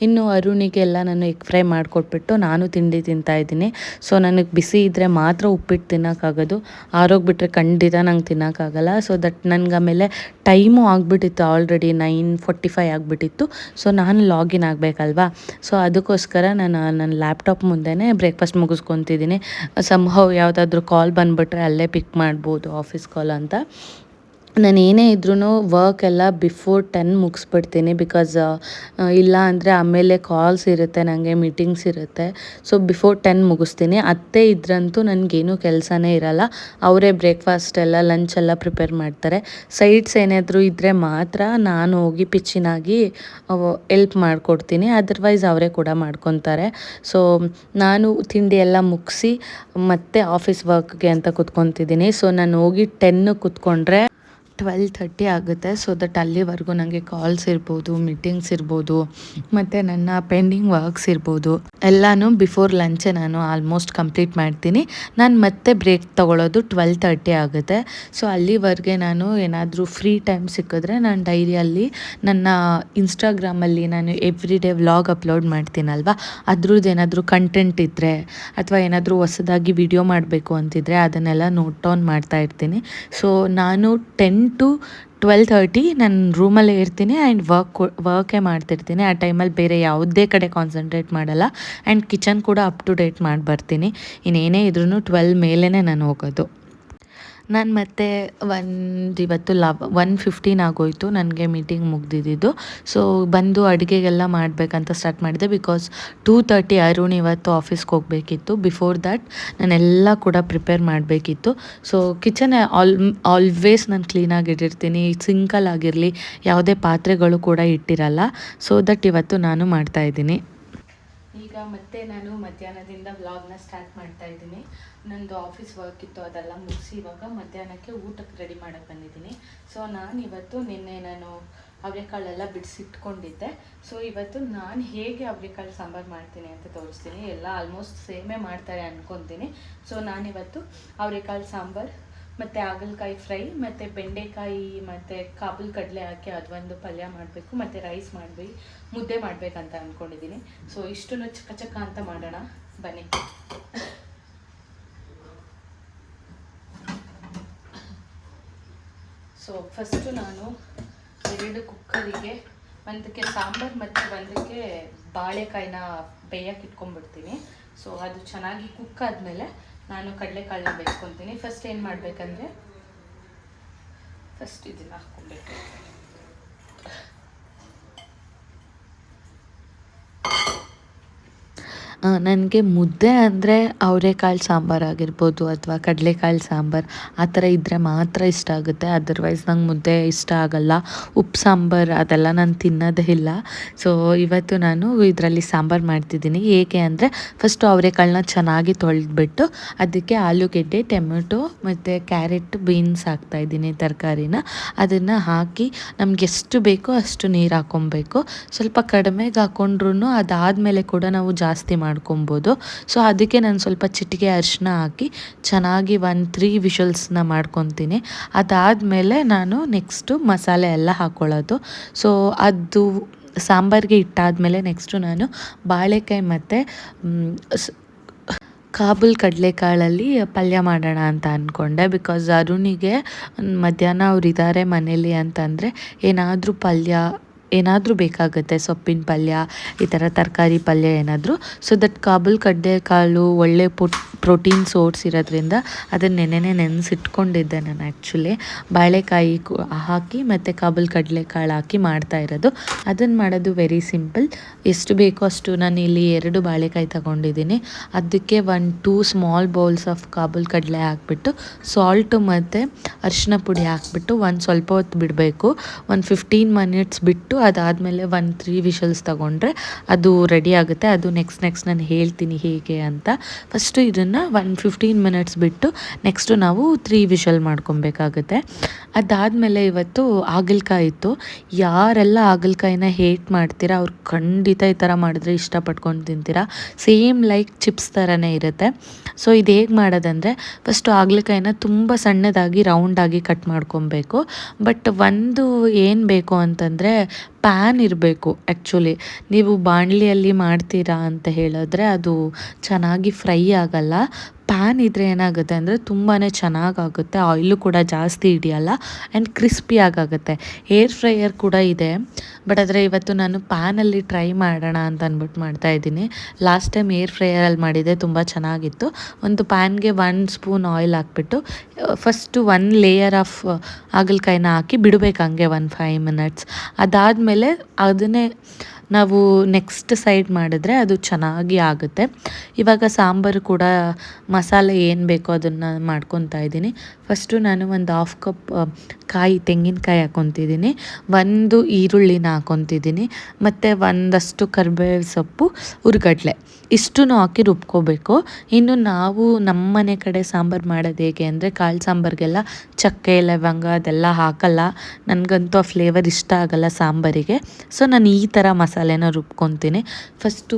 ಇನ್ನು ಅರುಣಿಗೆಲ್ಲ ನಾನು ಎಗ್ ಫ್ರೈ ಮಾಡಿಕೊಟ್ಬಿಟ್ಟು ನಾನು ತಿಂಡಿ ತಿಂತಾಯಿದ್ದೀನಿ. ಸೊ ನನಗೆ ಬಿಸಿ ಇದ್ದರೆ ಮಾತ್ರ ಉಪ್ಪಿಟ್ಟು ತಿನ್ನೋಕ್ಕಾಗೋದು, ಆರೋಗ್ಬಿಟ್ರೆ ಖಂಡಿತ ನಂಗೆ ತಿನ್ನೋಕ್ಕಾಗಲ್ಲ. ಸೊ ದಟ್ ನನಗೆ ಆಮೇಲೆ ಟೈಮು ಆಗಿಬಿಟ್ಟಿತ್ತು, ಆಲ್ರೆಡಿ 9:45 ಆಗಿಬಿಟ್ಟಿತ್ತು. ಸೊ ನಾನು ಲಾಗಿನ್ ಆಗಬೇಕಲ್ವಾ, ಸೊ ಅದಕ್ಕೋಸ್ಕರ ನಾನು ನನ್ನ ಲ್ಯಾಪ್ಟಾಪ್ ಮುಂದೆನೇ ಬ್ರೇಕ್ಫಾಸ್ಟ್ ಮುಗಿಸ್ಕೊತಿದ್ದೀನಿ. ಸಂಹವ್ ಯಾವುದಾದ್ರೂ ಕಾಲ್ ಬಂದುಬಿಟ್ರೆ ಅಲ್ಲೇ ಪಿಕ್ ಮಾಡ್ಬೋದು, ಆಫೀಸ್ ಕಾಲ್ ಅಂತ. ನಾನು ಏನೇ ಇದ್ರೂ ವರ್ಕ್ ಎಲ್ಲ ಬಿಫೋರ್ 10 ಮುಗಿಸ್ಬಿಡ್ತೀನಿ. ಬಿಕಾಸ್ ಇಲ್ಲ ಅಂದರೆ ಆಮೇಲೆ ಕಾಲ್ಸ್ ಇರುತ್ತೆ, ನನಗೆ ಮೀಟಿಂಗ್ಸ್ ಇರುತ್ತೆ. ಸೊ ಬಿಫೋರ್ 10 ಮುಗಿಸ್ತೀನಿ. ಅತ್ತೆ ಇದ್ರಂತೂ ನನಗೇನು ಕೆಲಸನೇ ಇರಲ್ಲ, ಅವರೇ ಬ್ರೇಕ್ಫಾಸ್ಟ್ ಎಲ್ಲ ಲಂಚ್ ಎಲ್ಲ ಪ್ರಿಪೇರ್ ಮಾಡ್ತಾರೆ. ಸೈಡ್ಸ್ ಏನಾದರೂ ಇದ್ದರೆ ಮಾತ್ರ ನಾನು ಹೋಗಿ ಪಿಚ್ಚಿನಾಗಿ ಎಲ್ಪ್ ಮಾಡಿಕೊಡ್ತೀನಿ, ಅದರ್ವೈಸ್ ಅವರೇ ಕೂಡ ಮಾಡ್ಕೊತಾರೆ. ಸೊ ನಾನು ತಿಂಡಿ ಎಲ್ಲ ಮುಗಿಸಿ ಮತ್ತೆ ಆಫೀಸ್ ವರ್ಕ್ಗೆ ಅಂತ ಕುತ್ಕೊತಿದ್ದೀನಿ. ಸೊ ನಾನು ಹೋಗಿ 10 ಕುತ್ಕೊಂಡ್ರೆ 12:30 ಆಗುತ್ತೆ. ಸೊ ದಟ್ ಅಲ್ಲಿವರೆಗೂ ನನಗೆ ಕಾಲ್ಸ್ ಇರ್ಬೋದು, ಮೀಟಿಂಗ್ಸ್ ಇರ್ಬೋದು, ಮತ್ತು ನನ್ನ ಪೆಂಡಿಂಗ್ ವರ್ಕ್ಸ್ ಇರ್ಬೋದು, ಎಲ್ಲನೂ ಬಿಫೋರ್ ಲಂಚೇ ನಾನು ಆಲ್ಮೋಸ್ಟ್ ಕಂಪ್ಲೀಟ್ ಮಾಡ್ತೀನಿ. ನಾನು ಮತ್ತೆ ಬ್ರೇಕ್ ತೊಗೊಳ್ಳೋದು 12:30 ಆಗುತ್ತೆ. ಸೊ ಅಲ್ಲಿವರೆಗೆ ನಾನು ಏನಾದರೂ ಫ್ರೀ ಟೈಮ್ ಸಿಕ್ಕಿದ್ರೆ ನಾನು ಡೈರಿಯಲ್ಲಿ ನನ್ನ ಇನ್ಸ್ಟಾಗ್ರಾಮಲ್ಲಿ ನಾನು ಎವ್ರಿ ಡೇ ವ್ಲಾಗ್ ಅಪ್ಲೋಡ್ ಮಾಡ್ತೀನಲ್ವ, ಅದ್ರದ್ದು ಏನಾದರೂ ಕಂಟೆಂಟ್ ಇದ್ದರೆ ಅಥವಾ ಏನಾದರೂ ಹೊಸದಾಗಿ ವಿಡಿಯೋ ಮಾಡಬೇಕು ಅಂತಿದ್ರೆ ಅದನ್ನೆಲ್ಲ ನೋಟ್ ಡೌನ್ ಮಾಡ್ತಾ ಇರ್ತೀನಿ. ಸೊ ನಾನು 10 to 12:30 ನಾನು ರೂಮಲ್ಲೇ ಇರ್ತೀನಿ ಆ್ಯಂಡ್ ವರ್ಕೇ ಮಾಡ್ತಿರ್ತೀನಿ. ಆ ಟೈಮಲ್ಲಿ ಬೇರೆ ಯಾವುದೇ ಕಡೆ ಕಾನ್ಸಂಟ್ರೇಟ್ ಮಾಡಲ್ಲ. ಆ್ಯಂಡ್ ಕಿಚನ್ ಕೂಡ ಅಪ್ ಟು ಡೇಟ್ ಮಾಡಿ ಬರ್ತೀನಿ. ಇನ್ನೇನೇ ಇದ್ರೂ 12 ಮೇಲೇ ನಾನು ಹೋಗೋದು. ನಾನು ಮತ್ತೆ ಇವತ್ತು 1:15 ಆಗೋಯಿತು ನನಗೆ ಮೀಟಿಂಗ್ ಮುಗ್ದಿದ್ದು. ಸೊ ಬಂದು ಅಡುಗೆಗೆಲ್ಲ ಮಾಡಬೇಕಂತ ಸ್ಟಾರ್ಟ್ ಮಾಡಿದೆ. ಬಿಕಾಸ್ 2:30 ಅರುಣ್ ಇವತ್ತು ಆಫೀಸ್ಗೆ ಹೋಗಬೇಕಿತ್ತು. ಬಿಫೋರ್ ದ್ಯಾಟ್ ನಾನೆಲ್ಲ ಕೂಡ ಪ್ರಿಪೇರ್ ಮಾಡಬೇಕಿತ್ತು. ಸೊ ಕಿಚನ್ ಆಲ್ವೇಸ್ ನಾನು ಕ್ಲೀನಾಗಿ ಇಟ್ಟಿರ್ತೀನಿ, ಸಿಂಕಲ್ಲಾಗಿರಲಿ, ಯಾವುದೇ ಪಾತ್ರೆಗಳು ಕೂಡ ಇಟ್ಟಿರಲ್ಲ. ಸೊ ದಟ್ ಇವತ್ತು ನಾನು ಮಾಡ್ತಾಯಿದ್ದೀನಿ. ಈಗ ಮತ್ತೆ ನಾನು ಮಧ್ಯಾಹ್ನದಿಂದ ವ್ಲಾಗ್ನ ಸ್ಟಾರ್ಟ್ ಮಾಡ್ತಾ ಇದ್ದೀನಿ. ನಂದು ಆಫೀಸ್ ವರ್ಕ್ ಇತ್ತು, ಅದೆಲ್ಲ ಮುಗಿಸಿ ಇವಾಗ ಮಧ್ಯಾಹ್ನಕ್ಕೆ ಊಟಕ್ಕೆ ರೆಡಿ ಮಾಡೋಕ್ಕೆ ಬಂದಿದ್ದೀನಿ. ಸೊ ನಾನು ಇವತ್ತು ನಿನ್ನೆ ನಾನು ಅವರೆಕಾಳೆಲ್ಲ ಬಿಡಿಸಿಟ್ಕೊಂಡಿದ್ದೆ. ಸೊ ಇವತ್ತು ನಾನು ಹೇಗೆ ಅವರೆಕಾಳು ಸಾಂಬಾರು ಮಾಡ್ತೀನಿ ಅಂತ ತೋರಿಸ್ತೀನಿ. ಎಲ್ಲ ಆಲ್ಮೋಸ್ಟ್ ಸೇಮೇ ಮಾಡ್ತಾರೆ ಅಂದ್ಕೊತೀನಿ. ಸೊ ನಾನಿವತ್ತು ಅವರೆಕಾಳು ಸಾಂಬಾರು ಮತ್ತು ಹಾಗಲಕಾಯಿ ಫ್ರೈ ಮತ್ತು ಬೆಂಡೆಕಾಯಿ ಮತ್ತು ಕಾಬೂಲ್ ಕಡಲೆ ಹಾಕಿ ಅದೊಂದು ಪಲ್ಯ ಮಾಡಬೇಕು ಮತ್ತು ರೈಸ್ ಮುದ್ದೆ ಮಾಡಬೇಕಂತ ಅಂದ್ಕೊಂಡಿದ್ದೀನಿ. ಸೊ ಇಷ್ಟನ್ನು ಚಕ ಚಕ ಅಂತ ಮಾಡೋಣ ಬನ್ನಿ. ಸೊ ಫಸ್ಟು ನಾನು 2 ಕುಕ್ಕರಿಗೆ, ಒಂದಕ್ಕೆ ಸಾಂಬಾರು ಮತ್ತು ಒಂದಕ್ಕೆ ಬಾಳೆಕಾಯಿನ ಬೇಯಕ್ಕೆ ಇಟ್ಕೊಂಡ್ಬಿಡ್ತೀನಿ. ಸೊ ಅದು ಚೆನ್ನಾಗಿ ಕುಕ್ ಆದಮೇಲೆ ನಾನು ಕಡಲೆಕಾಳನ್ನ ಬೇಯಿಸ್ಕೊತೀನಿ. ಫಸ್ಟ್ ಏನು ಮಾಡಬೇಕಂದ್ರೆ ಫಸ್ಟ್ ಇದನ್ನು ಹಾಕ್ಕೊಬೇಕು. ನನಗೆ ಮುದ್ದೆ ಅಂದರೆ ಅವರೆಕಾಳು ಸಾಂಬಾರು ಆಗಿರ್ಬೋದು ಅಥವಾ ಕಡಲೆಕಾಳು ಸಾಂಬಾರು ಆ ಥರ ಇದ್ದರೆ ಮಾತ್ರ ಇಷ್ಟ ಆಗುತ್ತೆ. ಅದರ್ವೈಸ್ ನಂಗೆ ಮುದ್ದೆ ಇಷ್ಟ ಆಗಲ್ಲ. ಉಪ್ಪು ಸಾಂಬಾರು ಅದೆಲ್ಲ ನಾನು ತಿನ್ನೋದೇ ಇಲ್ಲ. ಸೊ ಇವತ್ತು ನಾನು ಇದರಲ್ಲಿ ಸಾಂಬಾರು ಮಾಡ್ತಿದ್ದೀನಿ. ಹೇಗೆ ಅಂದರೆ ಫಸ್ಟು ಅವರೆಕಾಳನ್ನ ಚೆನ್ನಾಗಿ ತೊಳೆದ್ಬಿಟ್ಟು ಅದಕ್ಕೆ ಆಲೂಗೆಡ್ಡೆ, ಟೊಮೆಟೊ ಮತ್ತು ಕ್ಯಾರೆಟ್, ಬೀನ್ಸ್ ಹಾಕ್ತಾಯಿದ್ದೀನಿ, ತರಕಾರಿನ. ಅದನ್ನು ಹಾಕಿ ನಮ್ಗೆ ಎಷ್ಟು ಬೇಕೋ ಅಷ್ಟು ನೀರು ಹಾಕ್ಕೊಬೇಕು. ಸ್ವಲ್ಪ ಕಡಿಮೆಗೆ ಹಾಕ್ಕೊಂಡ್ರೂ ಅದಾದಮೇಲೆ ಕೂಡ ನಾವು ಜಾಸ್ತಿ ಮಾಡ್ಕೊಬೋದು. ಸೊ ಅದಕ್ಕೆ ನಾನು ಸ್ವಲ್ಪ ಚಿಟಿಕೆ ಅರಿಶಿನ ಹಾಕಿ ಚೆನ್ನಾಗಿ 3 ವಿಷಲ್ಸ್ನ ಮಾಡ್ಕೊತೀನಿ. ಅದಾದಮೇಲೆ ನಾನು ನೆಕ್ಸ್ಟು ಮಸಾಲೆ ಎಲ್ಲ ಹಾಕ್ಕೊಳ್ಳೋದು. ಸೊ ಅದು ಸಾಂಬಾರಿಗೆ ಇಟ್ಟಾದಮೇಲೆ ನೆಕ್ಸ್ಟು ನಾನು ಬಾಳೆಕಾಯಿ ಮತ್ತು ಕಾಬೂಲ್ ಕಡಲೆಕಾಳಲ್ಲಿ ಪಲ್ಯ ಮಾಡೋಣ ಅಂತ ಅಂದ್ಕೊಂಡೆ. ಬಿಕಾಸ್ ಅರುಣಿಗೆ ಮಧ್ಯಾಹ್ನ ಅವ್ರು ಇದ್ದಾರೆ ಮನೇಲಿ ಅಂತಂದರೆ ಏನಾದರೂ ಬೇಕಾಗುತ್ತೆ, ಸೊಪ್ಪಿನ ಪಲ್ಯ, ಈ ಥರ ತರಕಾರಿ ಪಲ್ಯ ಏನಾದರೂ. ಸೊ ದಟ್ ಕಾಬೂಲ್ ಕಡಲೆಕಾಳು ಒಳ್ಳೆ ಪ್ರೋಟೀನ್ ಸೋರ್ಸ್ ಇರೋದ್ರಿಂದ ಅದನ್ನು ನೆನೆಸಿಟ್ಕೊಂಡಿದ್ದೆ ನಾನು. ಆ್ಯಕ್ಚುಲಿ ಬಾಳೆಕಾಯಿ ಹಾಕಿ ಮತ್ತು ಕಾಬೂಲ್ ಕಡಲೆಕಾಳು ಹಾಕಿ ಮಾಡ್ತಾ ಇರೋದು. ಅದನ್ನು ಮಾಡೋದು ವೆರಿ ಸಿಂಪಲ್. ಎಷ್ಟು ಬೇಕೋ ಅಷ್ಟು ನಾನು ಇಲ್ಲಿ 2 ಬಾಳೆಕಾಯಿ ತಗೊಂಡಿದ್ದೀನಿ. ಅದಕ್ಕೆ 2 ಸ್ಮಾಲ್ ಬೌಲ್ಸ್ ಆಫ್ ಕಾಬೂಲ್ ಕಡಲೆ ಹಾಕ್ಬಿಟ್ಟು ಸಾಲ್ಟು ಮತ್ತು ಅರಿಶಿನ ಪುಡಿ ಹಾಕ್ಬಿಟ್ಟು ಸ್ವಲ್ಪ ಹೊತ್ತು ಬಿಡಬೇಕು. 15 ಮಿನಿಟ್ಸ್ ಬಿಟ್ಟು ಅದಾದಮೇಲೆ 3 ವಿಷಲ್ಸ್ ತೊಗೊಂಡ್ರೆ ಅದು ರೆಡಿ ಆಗುತ್ತೆ. ಅದು ನೆಕ್ಸ್ಟ್ ನಾನು ಹೇಳ್ತೀನಿ ಹೇಗೆ ಅಂತ. ಫಸ್ಟು ಇದನ್ನು 15 ಮಿನಿಟ್ಸ್ ಬಿಟ್ಟು ನೆಕ್ಸ್ಟು ನಾವು 3 ವಿಷಲ್ ಮಾಡ್ಕೊಬೇಕಾಗುತ್ತೆ. ಅದಾದಮೇಲೆ ಇವತ್ತು ಹಾಗಲಕಾಯಿ ಇತ್ತು. ಯಾರೆಲ್ಲ ಹಾಗಲಕಾಯಿನ ಹೇಟ್ ಮಾಡ್ತೀರಾ ಅವ್ರು ಖಂಡಿತ ಈ ಥರ ಮಾಡಿದ್ರೆ ಇಷ್ಟಪಟ್ಕೊಂಡು ತಿಂತೀರಾ. ಸೇಮ್ ಲೈಕ್ ಚಿಪ್ಸ್ ಥರನೇ ಇರುತ್ತೆ. ಸೊ ಇದು ಹೇಗೆ ಮಾಡೋದಂದರೆ ಫಸ್ಟು ಹಾಗಲಕಾಯಿನ ತುಂಬ ಸಣ್ಣದಾಗಿ ರೌಂಡಾಗಿ ಕಟ್ ಮಾಡ್ಕೊಬೇಕು. ಬಟ್ ಒಂದು ಏನು ಬೇಕು ಅಂತಂದರೆ ಪ್ಯಾನ್ ಇರಬೇಕು. ಆ್ಯಕ್ಚುಲಿ ನೀವು ಬಾಣಲಿಯಲ್ಲಿ ಮಾಡ್ತೀರಾ ಅಂತ ಹೇಳಿದ್ರೆ ಅದು ಚೆನ್ನಾಗಿ ಫ್ರೈ ಆಗಲ್ಲ. ಪ್ಯಾನ್ ಇದ್ದರೆ ಏನಾಗುತ್ತೆ ಅಂದರೆ ತುಂಬಾ ಚೆನ್ನಾಗಾಗುತ್ತೆ. ಆಯಿಲು ಕೂಡ ಜಾಸ್ತಿ ಹಿಡಿಯಲ್ಲ ಆ್ಯಂಡ್ ಕ್ರಿಸ್ಪಿಯಾಗುತ್ತೆ. ಏರ್ ಫ್ರೈಯರ್ ಕೂಡ ಇದೆ, ಬಟ್ ಆದರೆ ಇವತ್ತು ನಾನು ಪ್ಯಾನಲ್ಲಿ ಟ್ರೈ ಮಾಡೋಣ ಅಂತ ಅಂದ್ಬಿಟ್ಟು ಮಾಡ್ತಾಯಿದ್ದೀನಿ. ಲಾಸ್ಟ್ ಟೈಮ್ ಏರ್ ಫ್ರೈಯರಲ್ಲಿ ಮಾಡಿದ್ದೆ, ತುಂಬ ಚೆನ್ನಾಗಿತ್ತು. ಒಂದು ಪ್ಯಾನ್ಗೆ 1 ಸ್ಪೂನ್ ಆಯಿಲ್ ಹಾಕ್ಬಿಟ್ಟು ಫಸ್ಟು 1 ಲೇಯರ್ ಆಫ್ ಹಾಗಲಕಾಯಿನ ಹಾಕಿ ಬಿಡಬೇಕು ಹಂಗೆ 5 ಮಿನಿಟ್ಸ್. ಅದಾದಮೇಲೆ ಅದನ್ನೇ ನಾವು ನೆಕ್ಸ್ಟ್ ಸೈಡ್ ಮಾಡಿದ್ರೆ ಅದು ಚೆನ್ನಾಗಿ ಆಗುತ್ತೆ. ಇವಾಗ ಸಾಂಬಾರು ಕೂಡ ಮಸಾಲೆ ಏನು ಬೇಕೋ ಅದನ್ನು ಮಾಡ್ಕೊತಾ ಇದ್ದೀನಿ. ಫಸ್ಟು ನಾನು ಒಂದು 1/2 ಕಪ್ ತೆಂಗಿನಕಾಯಿ ಹಾಕ್ಕೊತಿದ್ದೀನಿ. 1 ಈರುಳ್ಳಿನ ಹಾಕ್ಕೊತಿದ್ದೀನಿ ಮತ್ತು ಒಂದಷ್ಟು ಕರಿಬೇವು ಸೊಪ್ಪು, ಹುರ್ಗಡ್ಲೆ ಇಷ್ಟೂ ಹಾಕಿ ರುಬ್ಕೋಬೇಕು. ಇನ್ನು ನಾವು ನಮ್ಮ ಮನೆ ಕಡೆ ಸಾಂಬಾರು ಮಾಡೋದು ಹೇಗೆ ಅಂದರೆ ಕಾಳು ಸಾಂಬಾರಿಗೆಲ್ಲ ಚಕ್ಕೆ, ಲವಂಗ ಅದೆಲ್ಲ ಹಾಕಲ್ಲ. ನನಗಂತೂ ಆ ಫ್ಲೇವರ್ ಇಷ್ಟ ಆಗಲ್ಲ ಸಾಂಬಾರಿಗೆ. ಸೊ ನಾನು ಈ ಥರ ಮಸಾಲೆನ ರುಬ್ಕೊತೀನಿ. ಫಸ್ಟು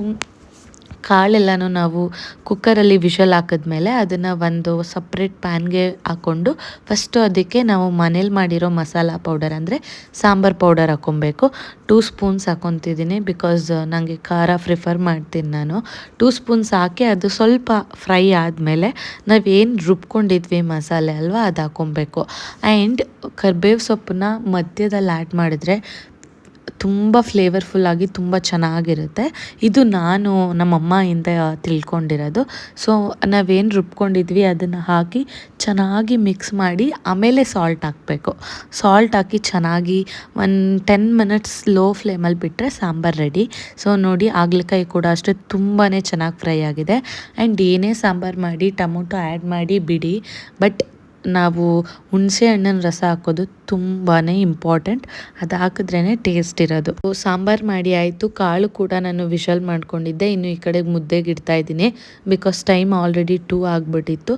ಕಾಳೆಲ್ಲನೂ ನಾವು ಕುಕ್ಕರಲ್ಲಿ ವಿಷಲ್ ಹಾಕಿದ್ಮೇಲೆ ಅದನ್ನು ಒಂದು ಸಪ್ರೇಟ್ ಪ್ಯಾನ್ಗೆ ಹಾಕ್ಕೊಂಡು ಫಸ್ಟು ಅದಕ್ಕೆ ನಾವು ಮನೇಲಿ ಮಾಡಿರೋ ಮಸಾಲ ಪೌಡರ್ ಅಂದರೆ ಸಾಂಬಾರು ಪೌಡರ್ ಹಾಕ್ಕೊಬೇಕು. 2 ಸ್ಪೂನ್ಸ್ ಹಾಕ್ಕೊತಿದ್ದೀನಿ. ಬಿಕಾಸ್ ನನಗೆ ಖಾರ ಪ್ರಿಫರ್ ಮಾಡ್ತೀನಿ ನಾನು. 2 ಸ್ಪೂನ್ಸ್ ಹಾಕಿ ಅದು ಸ್ವಲ್ಪ ಫ್ರೈ ಆದಮೇಲೆ ನಾವೇನು ರುಬ್ಕೊಂಡಿದ್ವಿ ಮಸಾಲೆ ಅಲ್ವಾ ಅದು ಹಾಕ್ಕೊಬೇಕು. ಆ್ಯಂಡ್ ಕರಿಬೇವು ಸೊಪ್ಪನ್ನ ಮಧ್ಯದಲ್ಲಿ ಆ್ಯಡ್ ಮಾಡಿದ್ರೆ ತುಂಬ ಫ್ಲೇವರ್ಫುಲ್ಲಾಗಿ ತುಂಬ ಚೆನ್ನಾಗಿರುತ್ತೆ. ಇದು ನಾನು ನಮ್ಮಮ್ಮಾಯಿಂದ ತಿಳ್ಕೊಂಡಿರೋದು. ಸೊ ನಾವೇನು ರುಬ್ಕೊಂಡಿದ್ವಿ ಅದನ್ನು ಹಾಕಿ ಚೆನ್ನಾಗಿ ಮಿಕ್ಸ್ ಮಾಡಿ ಆಮೇಲೆ ಸಾಲ್ಟ್ ಹಾಕಬೇಕು. ಸಾಲ್ಟ್ ಹಾಕಿ ಚೆನ್ನಾಗಿ 10 ಮಿನಿಟ್ಸ್ ಲೋ ಫ್ಲೇಮಲ್ಲಿ ಬಿಟ್ಟರೆ ಸಾಂಬಾರು ರೆಡಿ. ಸೊ ನೋಡಿ ಹಾಗಲಕಾಯಿ ಕೂಡ ಅಷ್ಟೇ ತುಂಬಾ ಚೆನ್ನಾಗಿ ಫ್ರೈ ಆಗಿದೆ. ಆ್ಯಂಡ್ ಏನೇ ಸಾಂಬಾರು ಮಾಡಿ ಟೊಮೊಟೊ ಆ್ಯಡ್ ಮಾಡಿ ಬಿಡಿ, ಬಟ್ ನಾವು ಹುಣಸೆ ಹಣ್ಣಿನ ರಸ ಹಾಕೋದು ತುಂಬಾ ಇಂಪಾರ್ಟೆಂಟ್. ಅದು ಹಾಕಿದ್ರೇ ಟೇಸ್ಟ್ ಇರೋದು. ಸಾಂಬಾರು ಮಾಡಿ ಆಯಿತು, ಕಾಳು ಕೂಡ ನಾನು ವಿಷಲ್ ಮಾಡ್ಕೊಂಡಿದ್ದೆ. ಇನ್ನು ಈ ಕಡೆಗೆ ಮುದ್ದೆಗೆ ಇಡ್ತಾ ಇದ್ದೀನಿ, ಬಿಕಾಸ್ ಟೈಮ್ ಆಲ್ರೆಡಿ 2 ಆಗಿಬಿಟ್ಟಿತ್ತು.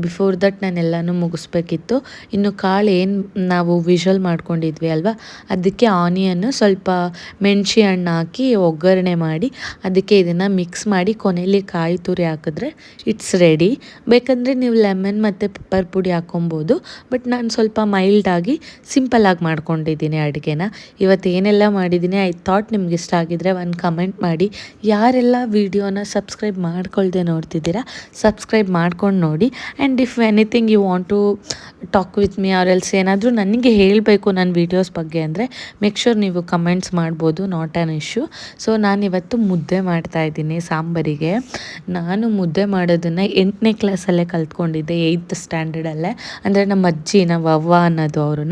ಬಿಫೋರ್ ದಟ್ ನಾನು ಎಲ್ಲನೂ ಮುಗಿಸ್ಬೇಕಿತ್ತು. ಇನ್ನು ಕಾಳು ಏನು ನಾವು ವಿಷಲ್ ಮಾಡ್ಕೊಂಡಿದ್ವಿ ಅಲ್ವಾ, ಅದಕ್ಕೆ ಆನಿಯನ್ನು ಸ್ವಲ್ಪ ಮೆಣಸಿ ಹಣ್ಣು ಹಾಕಿ ಒಗ್ಗರಣೆ ಮಾಡಿ ಅದಕ್ಕೆ ಇದನ್ನು ಮಿಕ್ಸ್ ಮಾಡಿ ಕೊನೆಯಲ್ಲಿ ಕಾಯಿ ತುರಿ ಹಾಕಿದ್ರೆ ಇಟ್ಸ್ ರೆಡಿ. ಬೇಕಂದರೆ ನೀವು ಲೆಮನ್ ಮತ್ತು ಪೆಪ್ಪರ್ ಪುಡಿ ಹಾಕೊಬೋದು, ಬಟ್ ನಾನು ಸ್ವಲ್ಪ ಮೈಲ್ಡಾಗಿ ಸಿಂಪಲ್ಲಾಗಿ ಮಾಡ್ಕೊಂಡಿದ್ದೀನಿ ಅಡುಗೆನ. ಇವತ್ತು ಏನೆಲ್ಲ ಮಾಡಿದ್ದೀನಿ ಐ ಥಾಟ್ ನಿಮ್ಗೆ ಇಷ್ಟ ಆಗಿದ್ರೆ ಒಂದು ಕಮೆಂಟ್ ಮಾಡಿ. ಯಾರೆಲ್ಲ ವೀಡಿಯೋನ ಸಬ್ಸ್ಕ್ರೈಬ್ ಮಾಡ್ಕೊಳ್ದೆ ನೋಡ್ತಿದ್ದೀರಾ, ಸಬ್ಸ್ಕ್ರೈಬ್ ಮಾಡ್ಕೊಂಡು ನೋಡಿ. And if anything you want to talk with me or else ಏನಾದರೂ ನನಗೆ ಹೇಳಬೇಕು ನನ್ನ ವೀಡಿಯೋಸ್ ಬಗ್ಗೆ ಅಂದರೆ ಮೇಕ್ ಶೋರ್ ನೀವು ಕಮೆಂಟ್ಸ್ ಮಾಡ್ಬೋದು, ನಾಟ್ ಆನ್ ಇಶ್ಯೂ. ಸೊ ನಾನಿವತ್ತು ಮುದ್ದೆ ಮಾಡ್ತಾಯಿದ್ದೀನಿ ಸಾಂಬಾರಿಗೆ. ನಾನು ಮುದ್ದೆ ಮಾಡೋದನ್ನು 8ನೇ ಕ್ಲಾಸಲ್ಲೇ ಕಲ್ತ್ಕೊಂಡಿದ್ದೆ, 8th ಸ್ಟ್ಯಾಂಡರ್ಡಲ್ಲೇ. ಅಂದರೆ ನಮ್ಮ ಅಜ್ಜಿ, ನಮ್ಮ ಅವ್ವ ಅನ್ನೋದು ಅವ್ರು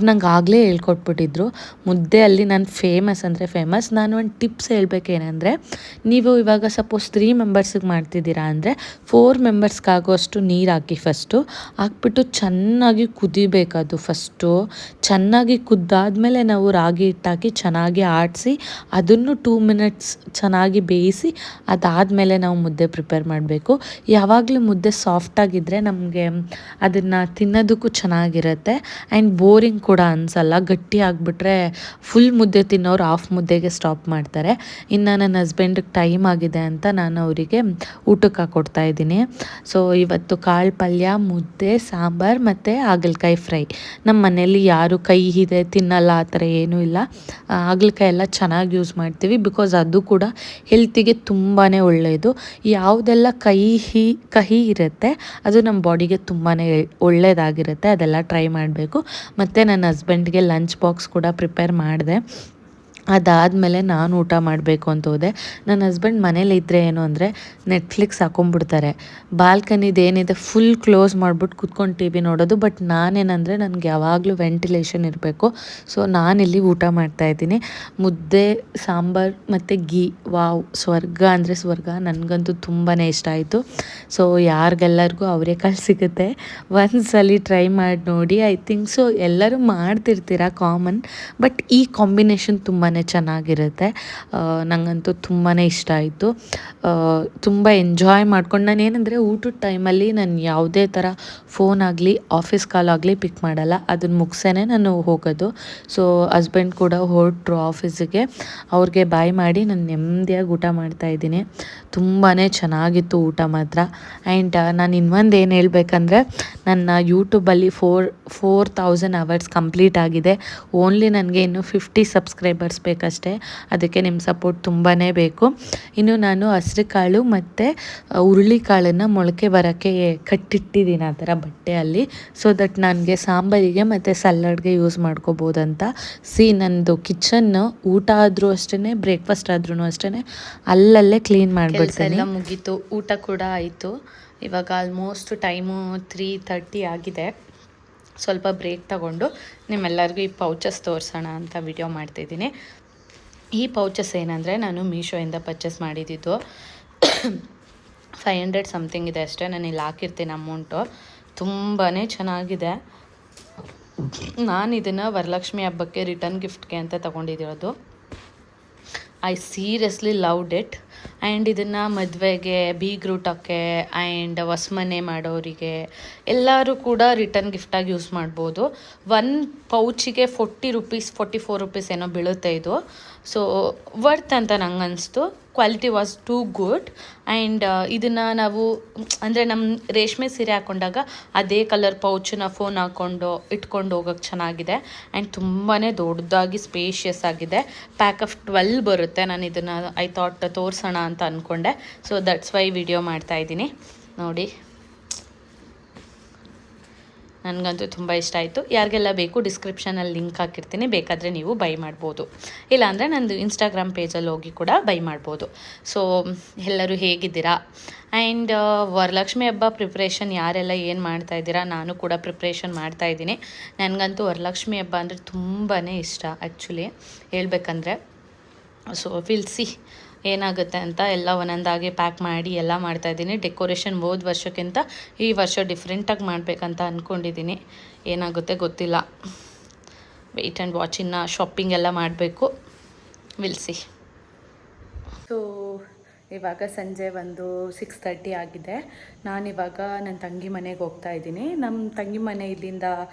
ನಂಗೆ ಆಗಲೇ ಹೇಳ್ಕೊಟ್ಬಿಟ್ಟಿದ್ರು. ಮುದ್ದೆಯಲ್ಲಿ ನಾನು ಫೇಮಸ್ ಅಂದರೆ ಫೇಮಸ್. ನಾನು ಒಂದು ಟಿಪ್ಸ್ ಹೇಳ್ಬೇಕೇನೆಂದರೆ, ನೀವು ಇವಾಗ ಸಪೋಸ್ 3 ಮೆಂಬರ್ಸಿಗೆ ಮಾಡ್ತಿದ್ದೀರಾ ಅಂದರೆ 4 ಮೆಂಬರ್ಸ್ಗಾಗೋಷ್ಟು ನೀರು ಹಾಕಿ ಫಸ್ಟು ಹಾಕ್ಬಿಟ್ಟು ಚೆನ್ನಾಗಿ ಕುದಿಬೇಕದು. ಫಸ್ಟು ಚೆನ್ನಾಗಿ ಕುದ್ದಾದಮೇಲೆ ನಾವು ರಾಗಿ ಹಿಟ್ಟಾಕಿ ಚೆನ್ನಾಗಿ ಆಡಿಸಿ ಅದನ್ನು 2 ಮಿನಿಟ್ಸ್ ಚೆನ್ನಾಗಿ ಬೇಯಿಸಿ ಅದಾದಮೇಲೆ ನಾವು ಮುದ್ದೆ ಪ್ರಿಪೇರ್ ಮಾಡಬೇಕು. ಯಾವಾಗಲೂ ಮುದ್ದೆ ಸಾಫ್ಟಾಗಿದ್ದರೆ ನಮಗೆ ಅದನ್ನು ತಿನ್ನೋದಕ್ಕೂ ಚೆನ್ನಾಗಿರುತ್ತೆ ಆ್ಯಂಡ್ ಬೋರಿಂಗ್ ಕೂಡ ಅನಿಸಲ್ಲ. ಗಟ್ಟಿ ಆಗಿಬಿಟ್ರೆ ಫುಲ್ ಮುದ್ದೆ ತಿನ್ನೋರು ಹಾಫ್ ಮುದ್ದೆಗೆ ಸ್ಟಾಪ್ ಮಾಡ್ತಾರೆ. ಇನ್ನು ನನ್ನ ಹಸ್ಬೆಂಡಿಗೆ ಟೈಮ್ ಆಗಿದೆ ಅಂತ ನಾನು ಅವರಿಗೆ ಊಟಕ್ಕೆ ಹಾಕ್ಕೊಡ್ತಾ ಇದ್ದೀನಿ. ಸೊ ಇವತ್ತು ಕಾಳು ಪಲ್ಯ, ಮುದ್ದೆ, ಸಾಂಬಾರು ಮತ್ತು ಹಾಗಲಕಾಯಿ ಫ್ರೈ. ನಮ್ಮ ಮನೆಯಲ್ಲಿ ಯಾರು ಕೈ ಇದೆ ತಿನ್ನಲ್ಲ ಆ ಥರ ಏನೂ ಇಲ್ಲ. ಹಾಗಲಕಾಯಿ ಎಲ್ಲ ಚೆನ್ನಾಗಿ ಯೂಸ್ ಮಾಡ್ತೀವಿ, ಬಿಕಾಸ್ ಅದು ಕೂಡ ಹೆಲ್ತಿಗೆ ತುಂಬಾ ಒಳ್ಳೆಯದು. ಯಾವುದೆಲ್ಲ ಕಹಿ ಇರುತ್ತೆ ಅದು ನಮ್ಮ ಬಾಡಿಗೆ ತುಂಬಾ ಒಳ್ಳೆಯದಾಗಿರುತ್ತೆ. ಅದೆಲ್ಲ ಟ್ರೈ ಮಾಡಬೇಕು. ಮತ್ತು ನನ್ನ ಹಸ್ಬೆಂಡ್ಗೆ ಲಂಚ್ ಬಾಕ್ಸ್ ಕೂಡ ಪ್ರಿಪೇರ್ ಮಾಡಿದೆ. ಅದಾದಮೇಲೆ ನಾನು ಊಟ ಮಾಡಬೇಕು ಅಂತ ಹೋದೆ. ನನ್ನ ಹಸ್ಬೆಂಡ್ ಮನೇಲಿದ್ದರೆ ಏನು ಅಂದರೆ ನೆಟ್ಫ್ಲಿಕ್ಸ್ ಹಾಕೊಂಡ್ಬಿಡ್ತಾರೆ. ಬಾಲ್ಕನಿದು ಏನಿದೆ ಫುಲ್ ಕ್ಲೋಸ್ ಮಾಡಿಬಿಟ್ಟು ಕುತ್ಕೊಂಡು ಟಿ ವಿ ನೋಡೋದು. ಬಟ್ ನಾನೇನಂದರೆ ನನಗೆ ಯಾವಾಗಲೂ ವೆಂಟಿಲೇಷನ್ ಇರಬೇಕು. ಸೊ ನಾನಿಲ್ಲಿ ಊಟ ಮಾಡ್ತಾಯಿದ್ದೀನಿ. ಮುದ್ದೆ, ಸಾಂಬಾರು ಮತ್ತು ಗೀ, ವಾವ್, ಸ್ವರ್ಗ ಅಂದರೆ ಸ್ವರ್ಗ. ನನಗಂತೂ ತುಂಬಾ ಇಷ್ಟ ಆಯಿತು. ಸೊ ಯಾರಿಗೆಲ್ಲರಿಗೂ ಅವರೆಕಾಳು ಸಿಗುತ್ತೆ, ಒಂದ್ಸಲಿ ಟ್ರೈ ಮಾಡಿ ನೋಡಿ. ಐ ಥಿಂಕ್ ಸೊ ಎಲ್ಲರೂ ಮಾಡ್ತಿರ್ತೀರ ಕಾಮನ್, ಬಟ್ ಈ ಕಾಂಬಿನೇಷನ್ ತುಂಬಾ ಚೆನ್ನಾಗಿರುತ್ತೆ. ನನಗಂತೂ ತುಂಬಾ ಇಷ್ಟ ಆಯಿತು. ತುಂಬ ಎಂಜಾಯ್ ಮಾಡ್ಕೊಂಡು ನಾನು ಏನಂದರೆ ಊಟದ ಟೈಮಲ್ಲಿ ನಾನು ಯಾವುದೇ ಥರ ಫೋನ್ ಆಗಲಿ ಆಫೀಸ್ ಕಾಲ್ ಆಗಲಿ ಪಿಕ್ ಮಾಡಲ್ಲ. ಅದನ್ನು ಮುಗಿಸೇನೆ ನಾನು ಹೋಗೋದು. ಸೊ ಹಸ್ಬೆಂಡ್ ಕೂಡ ಹೊರಟ್ರು ಆಫೀಸಿಗೆ. ಅವ್ರಿಗೆ ಬಾಯ್ ಮಾಡಿ ನಾನು ನೆಮ್ಮದಿಯಾಗಿ ಊಟ ಮಾಡ್ತಾಯಿದ್ದೀನಿ. ತುಂಬಾ ಚೆನ್ನಾಗಿತ್ತು ಊಟ ಮಾತ್ರ. ಆ್ಯಂಡ್ ನಾನು ಇನ್ನೊಂದು ಏನು ಹೇಳಬೇಕಂದ್ರೆ, ನನ್ನ ಯೂಟ್ಯೂಬಲ್ಲಿ 4,000 ಅವರ್ಸ್ ಕಂಪ್ಲೀಟ್ ಆಗಿದೆ. ಓನ್ಲಿ ನನಗೆ ಇನ್ನು 50 ಸಬ್ಸ್ಕ್ರೈಬರ್ಸ್ ಬೇಕಷ್ಟೇ. ಅದಕ್ಕೆ ನಿಮ್ಮ ಸಪೋರ್ಟ್ ತುಂಬಾ ಬೇಕು. ಇನ್ನು ನಾನು ಹಸ್ರು ಕಾಳು ಮತ್ತು ಹುರುಳಿಕಾಳನ್ನು ಮೊಳಕೆ ಬರೋಕ್ಕೆ ಕಟ್ಟಿಟ್ಟಿದ್ದೀನಿ ಆ ಥರ ಬಟ್ಟೆಯಲ್ಲಿ. ಸೊ ದಟ್ ನನಗೆ ಸಾಂಬಾರಿಗೆ ಮತ್ತು ಸಲಾಡ್ಗೆ ಯೂಸ್ ಮಾಡ್ಕೋಬೋದಂತ. ನನ್ನದು ಕಿಚನ್ನು ಊಟ ಆದರೂ ಅಷ್ಟೇ, ಬ್ರೇಕ್ಫಾಸ್ಟ್ ಆದ್ರೂ ಅಷ್ಟೇ ಅಲ್ಲಲ್ಲೇ ಕ್ಲೀನ್ ಮಾಡಿಬಿಡ್ತೀನಿ. ಎಲ್ಲ ಮುಗೀತು, ಊಟ ಕೂಡ ಆಯಿತು. ಇವಾಗ ಆಲ್ಮೋಸ್ಟ್ ಟೈಮು 3:30 ಆಗಿದೆ. ಸ್ವಲ್ಪ ಬ್ರೇಕ್ ತಗೊಂಡು ನಿಮ್ಮೆಲ್ಲರಿಗೂ ಈ ಪೌಚಸ್ ತೋರಿಸೋಣ ಅಂತ ವಿಡಿಯೋ ಮಾಡ್ತಾಯಿದ್ದೀನಿ. ಈ ಪೌಚಸ್ ಏನಂದರೆ ನಾನು ಮೀಶೋಯಿಂದ ಪರ್ಚೇಸ್ ಮಾಡಿದ್ದು. 500 ಸಮಥಿಂಗ್ ಇದೆ ಅಷ್ಟೇ. ನಾನು ಇಲ್ಲಿ ಹಾಕಿರ್ತೀನಿ ಅಮೌಂಟು. ತುಂಬಾ ಚೆನ್ನಾಗಿದೆ. ನಾನು ಇದನ್ನು ವರಲಕ್ಷ್ಮಿ ಹಬ್ಬಕ್ಕೆ ರಿಟರ್ನ್ ಗಿಫ್ಟ್ಗೆ ಅಂತ ತೊಗೊಂಡಿರೋದು. I seriously loved it. And ಇದನ್ನು ಮದುವೆಗೆ, ಬೀಗ್ರೂಟಕ್ಕೆ ಆ್ಯಂಡ್ ಹೊಸ್ಮನೆ ಮಾಡೋರಿಗೆ ಎಲ್ಲರೂ ಕೂಡ ರಿಟರ್ನ್ ಗಿಫ್ಟಾಗಿ ಯೂಸ್ ಮಾಡ್ಬೋದು. 1 ಪೌಚಿಗೆ 40 ರೂಪೀಸ್ 44 ರೂಪೀಸ್ ಏನೋ ಬೀಳುತ್ತೆ ಇದು. ಸೊ ವರ್ತ್ ಅಂತ ನಂಗೆ ಅನಿಸ್ತು. Quality was too good. And ಇದನ್ನು ನಾವು ಅಂದರೆ ನಮ್ಮ ರೇಷ್ಮೆ ಸೀರೆ ಹಾಕ್ಕೊಂಡಾಗ ಅದೇ ಕಲರ್ ಪೌಚನ್ನ ಫೋನ್ ಹಾಕ್ಕೊಂಡು ಇಟ್ಕೊಂಡು ಹೋಗೋಕ್ಕೆ ಚೆನ್ನಾಗಿದೆ. ಆ್ಯಂಡ್ ತುಂಬಾ ದೊಡ್ಡದಾಗಿ ಸ್ಪೇಷಿಯಸ್ ಆಗಿದೆ. ಪ್ಯಾಕ್ ಆಫ್ 12 ಬರುತ್ತೆ. ನಾನು ಇದನ್ನು ಐ ಥಾಟ್ ತೋರಿಸೋಣ ಅಂತ ಅಂದ್ಕೊಂಡೆ. ಸೊ ದಟ್ಸ್ ವೈ ವಿಡಿಯೋ ಮಾಡ್ತಾಯಿದ್ದೀನಿ. ನೋಡಿ, ನನಗಂತೂ ತುಂಬ ಇಷ್ಟ ಆಯಿತು. ಯಾರಿಗೆಲ್ಲ ಬೇಕು ಡಿಸ್ಕ್ರಿಪ್ಷನಲ್ಲಿ ಲಿಂಕ್ ಹಾಕಿರ್ತೀನಿ, ಬೇಕಾದರೆ ನೀವು ಬೈ ಮಾಡ್ಬೋದು. ಇಲ್ಲಾಂದರೆ ನಂದು ಇನ್ಸ್ಟಾಗ್ರಾಮ್ ಪೇಜಲ್ಲಿ ಹೋಗಿ ಕೂಡ ಬೈ ಮಾಡ್ಬೋದು. ಸೊ ಎಲ್ಲರೂ ಹೇಗಿದ್ದೀರಾ? ಆ್ಯಂಡ್ ವರಲಕ್ಷ್ಮಿ ಹಬ್ಬ ಪ್ರಿಪ್ರೇಷನ್ ಯಾರೆಲ್ಲ ಏನು ಮಾಡ್ತಾಯಿದ್ದೀರಾ? ನಾನು ಕೂಡ ಪ್ರಿಪ್ರೇಷನ್ ಮಾಡ್ತಾಯಿದ್ದೀನಿ. ನನಗಂತೂ ವರಲಕ್ಷ್ಮಿ ಹಬ್ಬ ಅಂದರೆ ತುಂಬಾ ಇಷ್ಟ ಆ್ಯಕ್ಚುಲಿ ಹೇಳ್ಬೇಕಂದ್ರೆ. ಸೊ ವಿಲ್ ಸಿ ಏನಾಗುತ್ತೆ ಅಂತ ಎಲ್ಲ ಒಂದೊಂದಾಗಿ ಪ್ಯಾಕ್ ಮಾಡಿ ಎಲ್ಲ ಮಾಡ್ತಾಯಿದ್ದೀನಿ. ಡೆಕೋರೇಷನ್ ಹೋದ ವರ್ಷಕ್ಕಿಂತ ಈ ವರ್ಷ ಡಿಫ್ರೆಂಟಾಗಿ ಮಾಡಬೇಕಂತ ಅಂದ್ಕೊಂಡಿದ್ದೀನಿ. ಏನಾಗುತ್ತೆ ಗೊತ್ತಿಲ್ಲ. Wait and watch. ಇನ್ನು ಶಾಪಿಂಗ್ ಎಲ್ಲ ಮಾಡಬೇಕು. Will see. ಸೊ ಇವಾಗ ಸಂಜೆ ಒಂದು 6:30 ಆಗಿದೆ. ನಾನಿವಾಗ ನನ್ನ ತಂಗಿ ಮನೆಗೆ ಹೋಗ್ತಾ ಇದ್ದೀನಿ. ನಮ್ಮ ತಂಗಿ ಮನೆ ಇಲ್ಲಿಂದ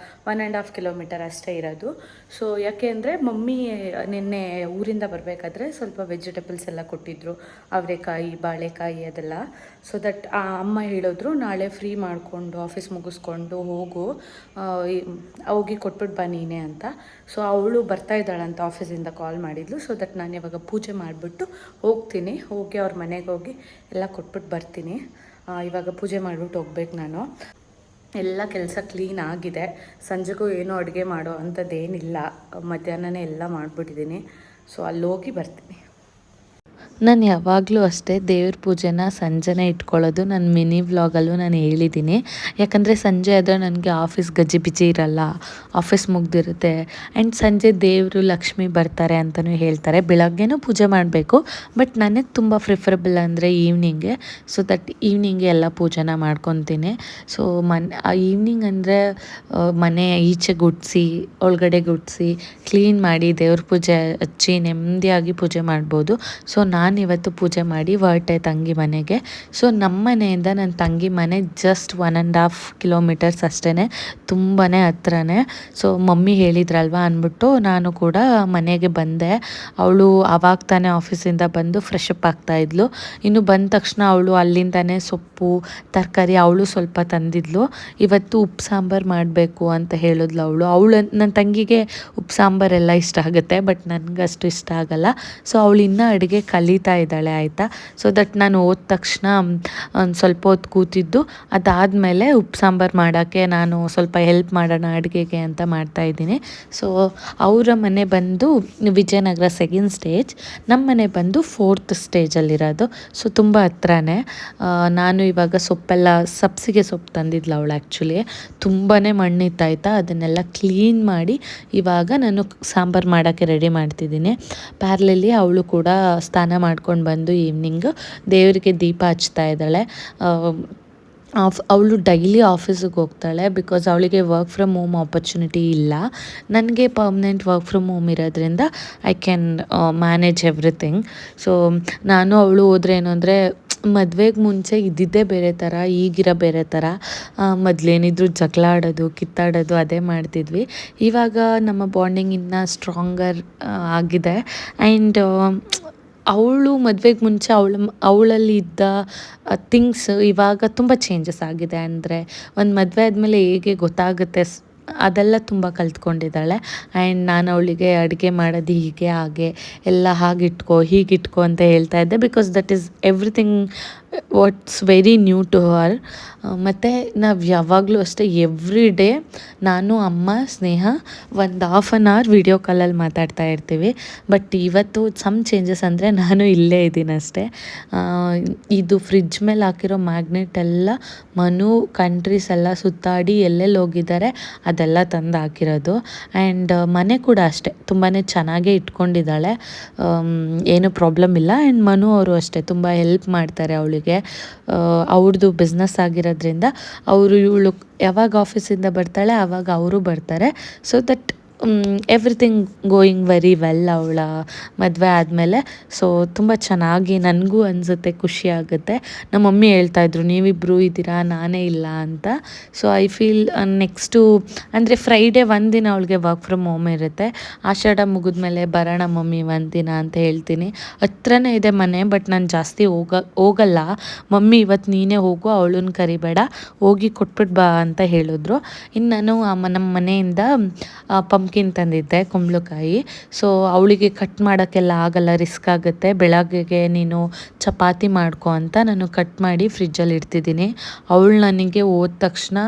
1.5 ಕಿಲೋಮೀಟರ್ ಅಷ್ಟೇ ಇರೋದು. ಸೊ ಯಾಕೆ ಅಂದರೆ ಮಮ್ಮಿ ನಿನ್ನೆ ಊರಿಂದ ಬರಬೇಕಾದ್ರೆ ಸ್ವಲ್ಪ ವೆಜಿಟೇಬಲ್ಸ್ ಎಲ್ಲ ಕೊಟ್ಟಿದ್ದರು, ಅವರೆಕಾಯಿ, ಬಾಳೆಕಾಯಿ ಅದೆಲ್ಲ. ಸೊ ದಟ್ ಅಮ್ಮ ಹೇಳಿದ್ರು ನಾಳೆ ಫ್ರೀ ಮಾಡಿಕೊಂಡು ಆಫೀಸ್ ಮುಗಿಸ್ಕೊಂಡು ಹೋಗಿ ಕೊಟ್ಬಿಟ್ಟು ಬಾ ನೀನೇ ಅಂತ. ಸೊ ಅವಳು ಬರ್ತಾ ಇದ್ದಾಳಂತ ಆಫೀಸಿಂದ ಕಾಲ್ ಮಾಡಿದ್ಲು. ಸೊ ದಟ್ ನಾನು ಇವಾಗ ಪೂಜೆ ಮಾಡಿಬಿಟ್ಟು ಹೋಗ್ತೀನಿ. ಹೋಗಿ ಅವ್ರ ಮನೆಗೆ ಹೋಗಿ ಎಲ್ಲ ಕೊಟ್ಬಿಟ್ಟು ಬರ್ತೀನಿ. ಇವಾಗ ಪೂಜೆ ಮಾಡಿಬಿಟ್ಟು ಹೋಗ್ಬೇಕು ನಾನು. ಎಲ್ಲ ಕೆಲಸ ಕ್ಲೀನ್ ಆಗಿದೆ. ಸಂಜೆಗೂ ಏನೂ ಅಡುಗೆ ಮಾಡೋ ಅಂಥದ್ದೇನಿಲ್ಲ. ಮಧ್ಯಾಹ್ನನೇ ಎಲ್ಲ ಮಾಡಿಬಿಟ್ಟಿದ್ದೀನಿ. ಸೊ ಅಲ್ಲಿ ಹೋಗಿ ಬರ್ತೀನಿ. ನಾನು ಯಾವಾಗಲೂ ಅಷ್ಟೇ ದೇವ್ರ ಪೂಜೆನ ಸಂಜೆನೇ ಇಟ್ಕೊಳ್ಳೋದು. ನನ್ನ ಮಿನಿ ವ್ಲಾಗಲ್ಲೂ ನಾನು ಹೇಳಿದ್ದೀನಿ. ಯಾಕಂದರೆ ಸಂಜೆ ಆದರೆ ನನಗೆ ಆಫೀಸ್ ಗಜಿಬಿಜಿ ಇರಲ್ಲ, ಆಫೀಸ್ ಮುಗ್ದಿರುತ್ತೆ. ಆ್ಯಂಡ್ ಸಂಜೆ ದೇವರು ಲಕ್ಷ್ಮಿ ಬರ್ತಾರೆ ಅಂತಲೂ ಹೇಳ್ತಾರೆ. ಬೆಳಗ್ಗೆನೂ ಪೂಜೆ ಮಾಡಬೇಕು, ಬಟ್ ನನಗೆ ತುಂಬ ಪ್ರಿಫರಬಲ್ ಅಂದರೆ ಈವ್ನಿಂಗೆ. ಸೊ ದಟ್ ಈವ್ನಿಂಗೆ ಎಲ್ಲ ಪೂಜೆನ ಮಾಡ್ಕೊತೀನಿ. ಸೊ ಈವ್ನಿಂಗ್ ಅಂದರೆ ಮನೆ ಈಚೆ ಗುಡಿಸಿ ಒಳಗಡೆ ಗುಡಿಸಿ ಕ್ಲೀನ್ ಮಾಡಿ ದೇವ್ರ ಪೂಜೆ ಹಚ್ಚಿ ನೆಮ್ಮದಿಯಾಗಿ ಪೂಜೆ ಮಾಡ್ಬೋದು. ಸೊ ನಾನು ಇವತ್ತು ಪೂಜೆ ಮಾಡಿ ಹೊರಟೆ ತಂಗಿ ಮನೆಗೆ. ಸೊ ನಮ್ಮ ಮನೆಯಿಂದ ನನ್ನ ತಂಗಿ ಮನೆ ಜಸ್ಟ್ 1.5 ಕಿಲೋಮೀಟರ್ಸ್ ಅಷ್ಟೇ, ತುಂಬಾ ಹತ್ರನೇ. ಸೊ ಮಮ್ಮಿ ಹೇಳಿದ್ರಲ್ವ ಅಂದ್ಬಿಟ್ಟು ನಾನು ಕೂಡ ಮನೆಗೆ ಬಂದೆ. ಅವಳು ಆವಾಗ ತಾನೇ ಆಫೀಸಿಂದ ಬಂದು ಫ್ರೆಶ್ ಅಪ್ ಆಗ್ತಾಯಿದ್ಲು. ಇನ್ನು ಬಂದ ತಕ್ಷಣ ಅವಳು ಅಲ್ಲಿಂದನೇ ಸೊಪ್ಪು ತರಕಾರಿ ಅವಳು ಸ್ವಲ್ಪ ತಂದಿದ್ಲು. ಇವತ್ತು ಉಪ್ಪು ಸಾಂಬಾರು ಮಾಡಬೇಕು ಅಂತ ಹೇಳಿದ್ಲು ಅವಳು. ನನ್ನ ತಂಗಿಗೆ ಉಪ್ಪು ಸಾಂಬಾರೆಲ್ಲ ಇಷ್ಟ ಆಗುತ್ತೆ, ಬಟ್ ನನಗಷ್ಟು ಇಷ್ಟ ಆಗಲ್ಲ. ಸೊ ಅವಳು ಇನ್ನೂ ಅಡುಗೆ ಕಲಿತಾ ಇದ್ದಾಳೆ, ಆಯಿತಾ. ಸೊ ದಟ್ ನಾನು ಹೋದ ತಕ್ಷಣ ಒಂದು ಸ್ವಲ್ಪ ಹೊತ್ತು ಕೂತಿದ್ದು, ಅದಾದಮೇಲೆ ಉಪ್ಪು ಸಾಂಬಾರು ಮಾಡೋಕ್ಕೆ ನಾನು ಸ್ವಲ್ಪ ಹೆಲ್ಪ್ ಮಾಡೋಣ ಅಡುಗೆಗೆ ಅಂತ ಮಾಡ್ತಾಯಿದ್ದೀನಿ. ಸೊ ಅವರ ಮನೆ ಬಂದು ವಿಜಯನಗರ 2nd ಸ್ಟೇಜ್, ನಮ್ಮ ಮನೆ ಬಂದು 4th ಸ್ಟೇಜಲ್ಲಿರೋದು. ಸೊ ತುಂಬ ಹತ್ರನೇ. ನಾನು ಇವಾಗ ಸೊಪ್ಪೆಲ್ಲ ಸಬ್ಸಿಗೆ ಸೊಪ್ಪು ತಂದಿದ್ಲು ಅವಳು. ಆ್ಯಕ್ಚುಲಿ ತುಂಬಾ ಮಣ್ಣಿತ್ತಾಯ್ತಾ, ಅದನ್ನೆಲ್ಲ ಕ್ಲೀನ್ ಮಾಡಿ ಇವಾಗ ನಾನು ಸಾಂಬಾರು ಮಾಡೋಕ್ಕೆ ರೆಡಿ ಮಾಡ್ತಿದ್ದೀನಿ. ಪ್ಯಾರ್ಲಲ್ಲಿ ಅವಳು ಕೂಡ ಸ್ನಾನ ಮಾಡ್ಕೊಂಡು ಬಂದು ಈವ್ನಿಂಗು ದೇವರಿಗೆ ದೀಪ ಹಚ್ತಾ ಇದ್ದಾಳೆ. ಅವಳು ಡೈಲಿ ಆಫೀಸಿಗೆ ಹೋಗ್ತಾಳೆ, ಬಿಕಾಸ್ ಅವಳಿಗೆ ವರ್ಕ್ ಫ್ರಮ್ ಹೋಮ್ ಆಪರ್ಚುನಿಟಿ ಇಲ್ಲ. ನನಗೆ ಪರ್ಮನೆಂಟ್ ವರ್ಕ್ ಫ್ರಮ್ ಹೋಮ್ ಇರೋದ್ರಿಂದ I can manage everything. So ನಾನು ಅವಳು ಹೋದ್ರೆ ಏನು ಅಂದರೆ, ಮದುವೆಗೆ ಮುಂಚೆ ಇದ್ದಿದ್ದೇ ಬೇರೆ ಥರ, ಈಗಿರೋ ಬೇರೆ ಥರ. ಮೊದಲೇನಿದ್ರು ಜಗಳ ಆಡೋದು ಕಿತ್ತಾಡೋದು ಅದೇ ಮಾಡ್ತಿದ್ವಿ. ಇವಾಗ ನಮ್ಮ ಬಾಂಡಿಂಗ್ ಇನ್ನೂ ಸ್ಟ್ರಾಂಗರ್ ಆಗಿದೆ. ಆ್ಯಂಡ್ ಅವಳು ಮದುವೆಗೆ ಮುಂಚೆ ಅವಳಲ್ಲಿ ಇದ್ದ ಥಿಂಗ್ಸ್ ಇವಾಗ ತುಂಬ ಚೇಂಜಸ್ ಆಗಿದೆ. ಅಂದರೆ ಒಂದು ಮದುವೆ ಆದಮೇಲೆ ಹೇಗೆ ಗೊತ್ತಾಗುತ್ತೆ ಅದೆಲ್ಲ ತುಂಬ ಕಲ್ತ್ಕೊಂಡಿದ್ದಾಳೆ. ಆ್ಯಂಡ್ ನಾನು ಅವಳಿಗೆ ಅಡುಗೆ ಮಾಡೋದು ಹೀಗೆ ಹಾಗೆ ಎಲ್ಲ ಹಾಗಿಟ್ಕೊ ಹೀಗಿಟ್ಕೊ ಅಂತ ಹೇಳ್ತಾ ಇದ್ದೆ, because that is everything what's very new to her. ಮತ್ತು ನಾವು ಯಾವಾಗಲೂ ಅಷ್ಟೇ ಎವ್ರಿ ಡೇ ನಾನು ಅಮ್ಮ ಸ್ನೇಹ ಒಂದು ಹಾಫ್ ಆನ್ ಅವರ್ ವಿಡಿಯೋ ಕಾಲಲ್ಲಿ ಮಾತಾಡ್ತಾ ಇರ್ತೀವಿ. ಬಟ್ ಇವತ್ತು ಸಮ್ ಚೇಂಜಸ್ ಅಂದರೆ ನಾನು ಇಲ್ಲೇ ಇದ್ದೀನಿ ಅಷ್ಟೇ. ಇದು ಫ್ರಿಡ್ಜ್ ಮೇಲೆ ಹಾಕಿರೋ ಮ್ಯಾಗ್ನೆಟ್ ಎಲ್ಲ ಮನು ಕಂಟ್ರೀಸ್ ಎಲ್ಲ ಸುತ್ತಾಡಿ ಎಲ್ಲೆಲ್ಲಿ ಹೋಗಿದ್ದಾರೆ ಅದೆಲ್ಲ ತಂದು ಹಾಕಿರೋದು. ಆ್ಯಂಡ್ ಮನೆ ಕೂಡ ಅಷ್ಟೇ ತುಂಬಾ ಚೆನ್ನಾಗೇ ಇಟ್ಕೊಂಡಿದ್ದಾಳೆ, ಏನೂ ಪ್ರಾಬ್ಲಮ್ ಇಲ್ಲ. ಆ್ಯಂಡ್ ಮನು ಅವರು ಅಷ್ಟೇ ತುಂಬ ಹೆಲ್ಪ್ ಮಾಡ್ತಾರೆ ಅವಳಿಗೆ. ಅವ್ರದ್ದು ಬಿಸ್ನೆಸ್ ಆಗಿರೋದ್ರಿಂದ ಇವಳು ಯಾವಾಗ ಆಫೀಸಿಂದ ಬರ್ತಾಳೆ ಆವಾಗ ಅವರು ಬರ್ತಾರೆ. So that everything going very well ಅವಳ ಮದುವೆ ಆದಮೇಲೆ. ಸೊ ತುಂಬ ಚೆನ್ನಾಗಿ ನನಗೂ ಅನಿಸುತ್ತೆ, ಖುಷಿ ಆಗುತ್ತೆ. ನಮ್ಮ ಮಮ್ಮಿ ಹೇಳ್ತಾಯಿದ್ರು ನೀವಿಬ್ಬರು ಇದ್ದೀರಾ ನಾನೇ ಇಲ್ಲ ಅಂತ. ಸೊ ಐ ಫೀಲ್ ನೆಕ್ಸ್ಟು ಅಂದರೆ ಫ್ರೈಡೇ ಒಂದಿನ ಅವಳಿಗೆ ವರ್ಕ್ ಫ್ರಮ್ ಹೋಮ್ ಇರುತ್ತೆ. ಆಷಾಢ ಮುಗಿದ್ಮೇಲೆ ಬರೋಣ ಮಮ್ಮಿ ಒಂದಿನ ಅಂತ ಹೇಳ್ತೀನಿ. ಹತ್ರನೇ ಇದೆ ಮನೆ, ಬಟ್ ನಾನು ಜಾಸ್ತಿ ಹೋಗಲ್ಲ. ಮಮ್ಮಿ ಇವತ್ತು ನೀನೇ ಹೋಗು, ಅವಳನ್ನ ಕರಿಬೇಡ, ಹೋಗಿ ಕೊಟ್ಬಿಟ್ಟು ಬಾ ಅಂತ ಹೇಳಿದ್ರು. ಇನ್ನು ನಾನು ನಮ್ಮ ಮನೆಯಿಂದ ಪಂಪ್ಕಿನ್ ತಂದಿದ್ದೆ, ಕುಂಬಳಕಾಯಿ. ಸೊ ಅವಳಿಗೆ ಕಟ್ ಮಾಡೋಕ್ಕೆಲ್ಲ ಆಗಲ್ಲ, ರಿಸ್ಕ್ ಆಗುತ್ತೆ. ಬೆಳಗ್ಗೆಗೆ ನೀನು ಚಪಾತಿ ಮಾಡ್ಕೊ ಅಂತ ನಾನು ಕಟ್ ಮಾಡಿ ಫ್ರಿಜ್ಜಲ್ಲಿ ಇಡ್ತಿದ್ದೀನಿ. ಅವಳು ನನಗೆ ಹೋದ ತಕ್ಷಣ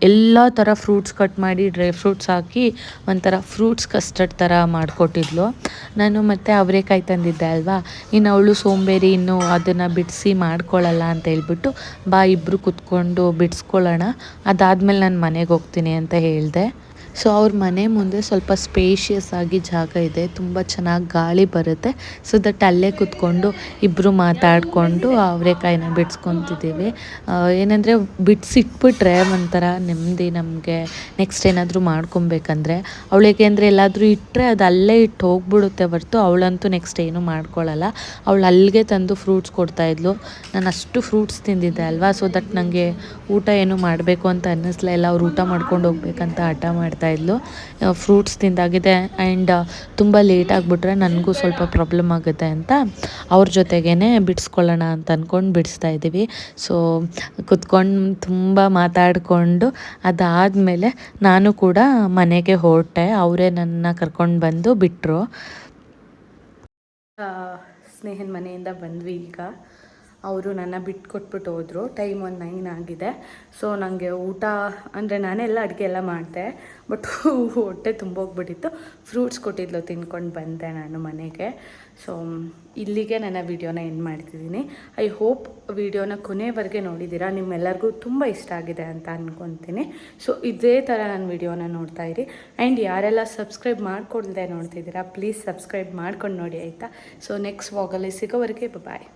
ಎಲ್ಲ ಥರ ಫ್ರೂಟ್ಸ್ ಕಟ್ ಮಾಡಿ ಡ್ರೈ ಫ್ರೂಟ್ಸ್ ಹಾಕಿ ಒಂಥರ ಫ್ರೂಟ್ಸ್ ಕಸ್ಟರ್ಡ್ ಥರ ಮಾಡಿಕೊಟ್ಟಿದ್ಲು. ನಾನು ಮತ್ತು ಅವರೆಕಾಯಿ ತಂದಿದ್ದೆ ಅಲ್ವಾ, ಇನ್ನು ಅವಳು ಸೋಂಬೇರಿ ಇನ್ನೂ ಅದನ್ನು ಬಿಡಿಸಿ ಮಾಡ್ಕೊಳ್ಳಲ್ಲ ಅಂತ ಹೇಳ್ಬಿಟ್ಟು ಬಾ ಇಬ್ಬರು ಕುತ್ಕೊಂಡು ಬಿಡಿಸ್ಕೊಳ್ಳೋಣ, ಅದಾದಮೇಲೆ ನಾನು ಮನೆಗೆ ಹೋಗ್ತೀನಿ ಅಂತ ಹೇಳಿದೆ. ಸೊ ಅವ್ರ ಮನೆ ಮುಂದೆ ಸ್ವಲ್ಪ ಸ್ಪೇಷಿಯಸ್ ಆಗಿ ಜಾಗ ಇದೆ, ತುಂಬ ಚೆನ್ನಾಗಿ ಗಾಳಿ ಬರುತ್ತೆ. ಸೊ ದಟ್ ಅಲ್ಲೇ ಕೂತ್ಕೊಂಡು ಇಬ್ಬರು ಮಾತಾಡಿಕೊಂಡು ಅವರೆಕಾಯಿನ ಬಿಡಿಸ್ಕೊತಿದ್ದೀವಿ. ಏನಂದರೆ ಬಿಡಿಸಿಟ್ಬಿಟ್ರೆ ಒಂಥರ ನೆಮ್ಮದಿ ನಮಗೆ. ನೆಕ್ಸ್ಟ್ ಏನಾದರೂ ಮಾಡ್ಕೊಬೇಕಂದ್ರೆ ಅವಳಿಗೆ ಅಂದರೆ ಎಲ್ಲಾದರೂ ಇಟ್ಟರೆ ಅದು ಅಲ್ಲೇ ಇಟ್ಟು ಹೋಗ್ಬಿಡುತ್ತೆ ಹೊರ್ತು ಅವಳಂತೂ ನೆಕ್ಸ್ಟ್ ಏನೂ ಮಾಡ್ಕೊಳ್ಳಲ್ಲ. ಅವಳು ಅಲ್ಲಿಗೆ ತಂದು ಫ್ರೂಟ್ಸ್ ಕೊಡ್ತಾಯಿದ್ಲು. ನಾನು ಅಷ್ಟು ಫ್ರೂಟ್ಸ್ ತಿಂದಿದ್ದೆ ಅಲ್ವಾ, ಸೊ ದಟ್ ನನಗೆ ಊಟ ಏನು ಮಾಡಬೇಕು ಅಂತ ಅನ್ನಿಸ್ಲ. ಎಲ್ಲ ಅವ್ರು ಊಟ ಮಾಡ್ಕೊಂಡು ಹೋಗ್ಬೇಕಂತ ಹಠ ಮಾಡ್ತಾಯಿದ್ಲು. ಫ್ರೂಟ್ಸ್ ತಿಂದಾಗಿದೆ ಆ್ಯಂಡ್ ತುಂಬ ಲೇಟ್ ಆಗಿಬಿಟ್ರೆ ನನಗೂ ಸ್ವಲ್ಪ ಪ್ರಾಬ್ಲಮ್ ಆಗುತ್ತೆ ಅಂತ ಅವ್ರ ಜೊತೆಗೇ ಬಿಡಿಸ್ಕೊಳ್ಳೋಣ ಅಂತ ಅಂದ್ಕೊಂಡು ಬಿಡಿಸ್ತಾ ಇದ್ದೀವಿ. ಸೊ ಕುತ್ಕೊಂಡು ತುಂಬ ಮಾತಾಡಿಕೊಂಡು ಅದಾದಮೇಲೆ ನಾನು ಕೂಡ ಮನೆಗೆ ಹೊರಟೆ. ಅವರೇ ನನ್ನ ಕರ್ಕೊಂಡು ಬಂದು ಬಿಟ್ಟರು. ಸ್ನೇಹನ ಮನೆಯಿಂದ ಬಂದ್ವಿ ಈಗ. ಅವರು ನನ್ನ ಬಿಟ್ಟು ಕೊಟ್ಬಿಟ್ಟು ಹೋದರು. ಟೈಮ್ 9 ಆಗಿದೆ. ಸೊ ನನಗೆ ಊಟ ಅಂದರೆ ನಾನೆಲ್ಲ ಅಡುಗೆ ಎಲ್ಲ ಮಾಡಿದೆ, ಬಟ್ ಹೊಟ್ಟೆ ತುಂಬೋಗ್ಬಿಟ್ಟಿತ್ತು. ಫ್ರೂಟ್ಸ್ ಕೊಟ್ಟಿದ್ಲು, ತಿನ್ಕೊಂಡು ಬಂದೆ ನಾನು ಮನೆಗೆ. ಸೊ ಇಲ್ಲಿಗೆ ನನ್ನ ವಿಡಿಯೋನ ಎಂಡ್ ಮಾಡ್ತಿದ್ದೀನಿ. ಐ ಹೋಪ್ ವಿಡಿಯೋನ ಕೊನೆವರೆಗೆ ನೋಡಿದ್ದೀರಾ. ನಿಮ್ಮೆಲ್ಲರಿಗೂ ತುಂಬ ಇಷ್ಟ ಆಗಿದೆ ಅಂತ ಅಂದ್ಕೊತೀನಿ. ಸೊ ಇದೇ ಥರ ನನ್ನ ವಿಡಿಯೋನ ನೋಡ್ತಾ ಇರಿ. ಆ್ಯಂಡ್ ಯಾರೆಲ್ಲ ಸಬ್ಸ್ಕ್ರೈಬ್ ಮಾಡ್ಕೊಳ್ದೆ ನೋಡ್ತಿದ್ದೀರಾ, ಪ್ಲೀಸ್ ಸಬ್ಸ್ಕ್ರೈಬ್ ಮಾಡ್ಕೊಂಡು ನೋಡಿ ಆಯಿತಾ. ಸೊ ನೆಕ್ಸ್ಟ್ ವ್ಲಾಗಲ್ಲಿ ಸಿಗೋವರೆಗೆ ಬಾಯ್.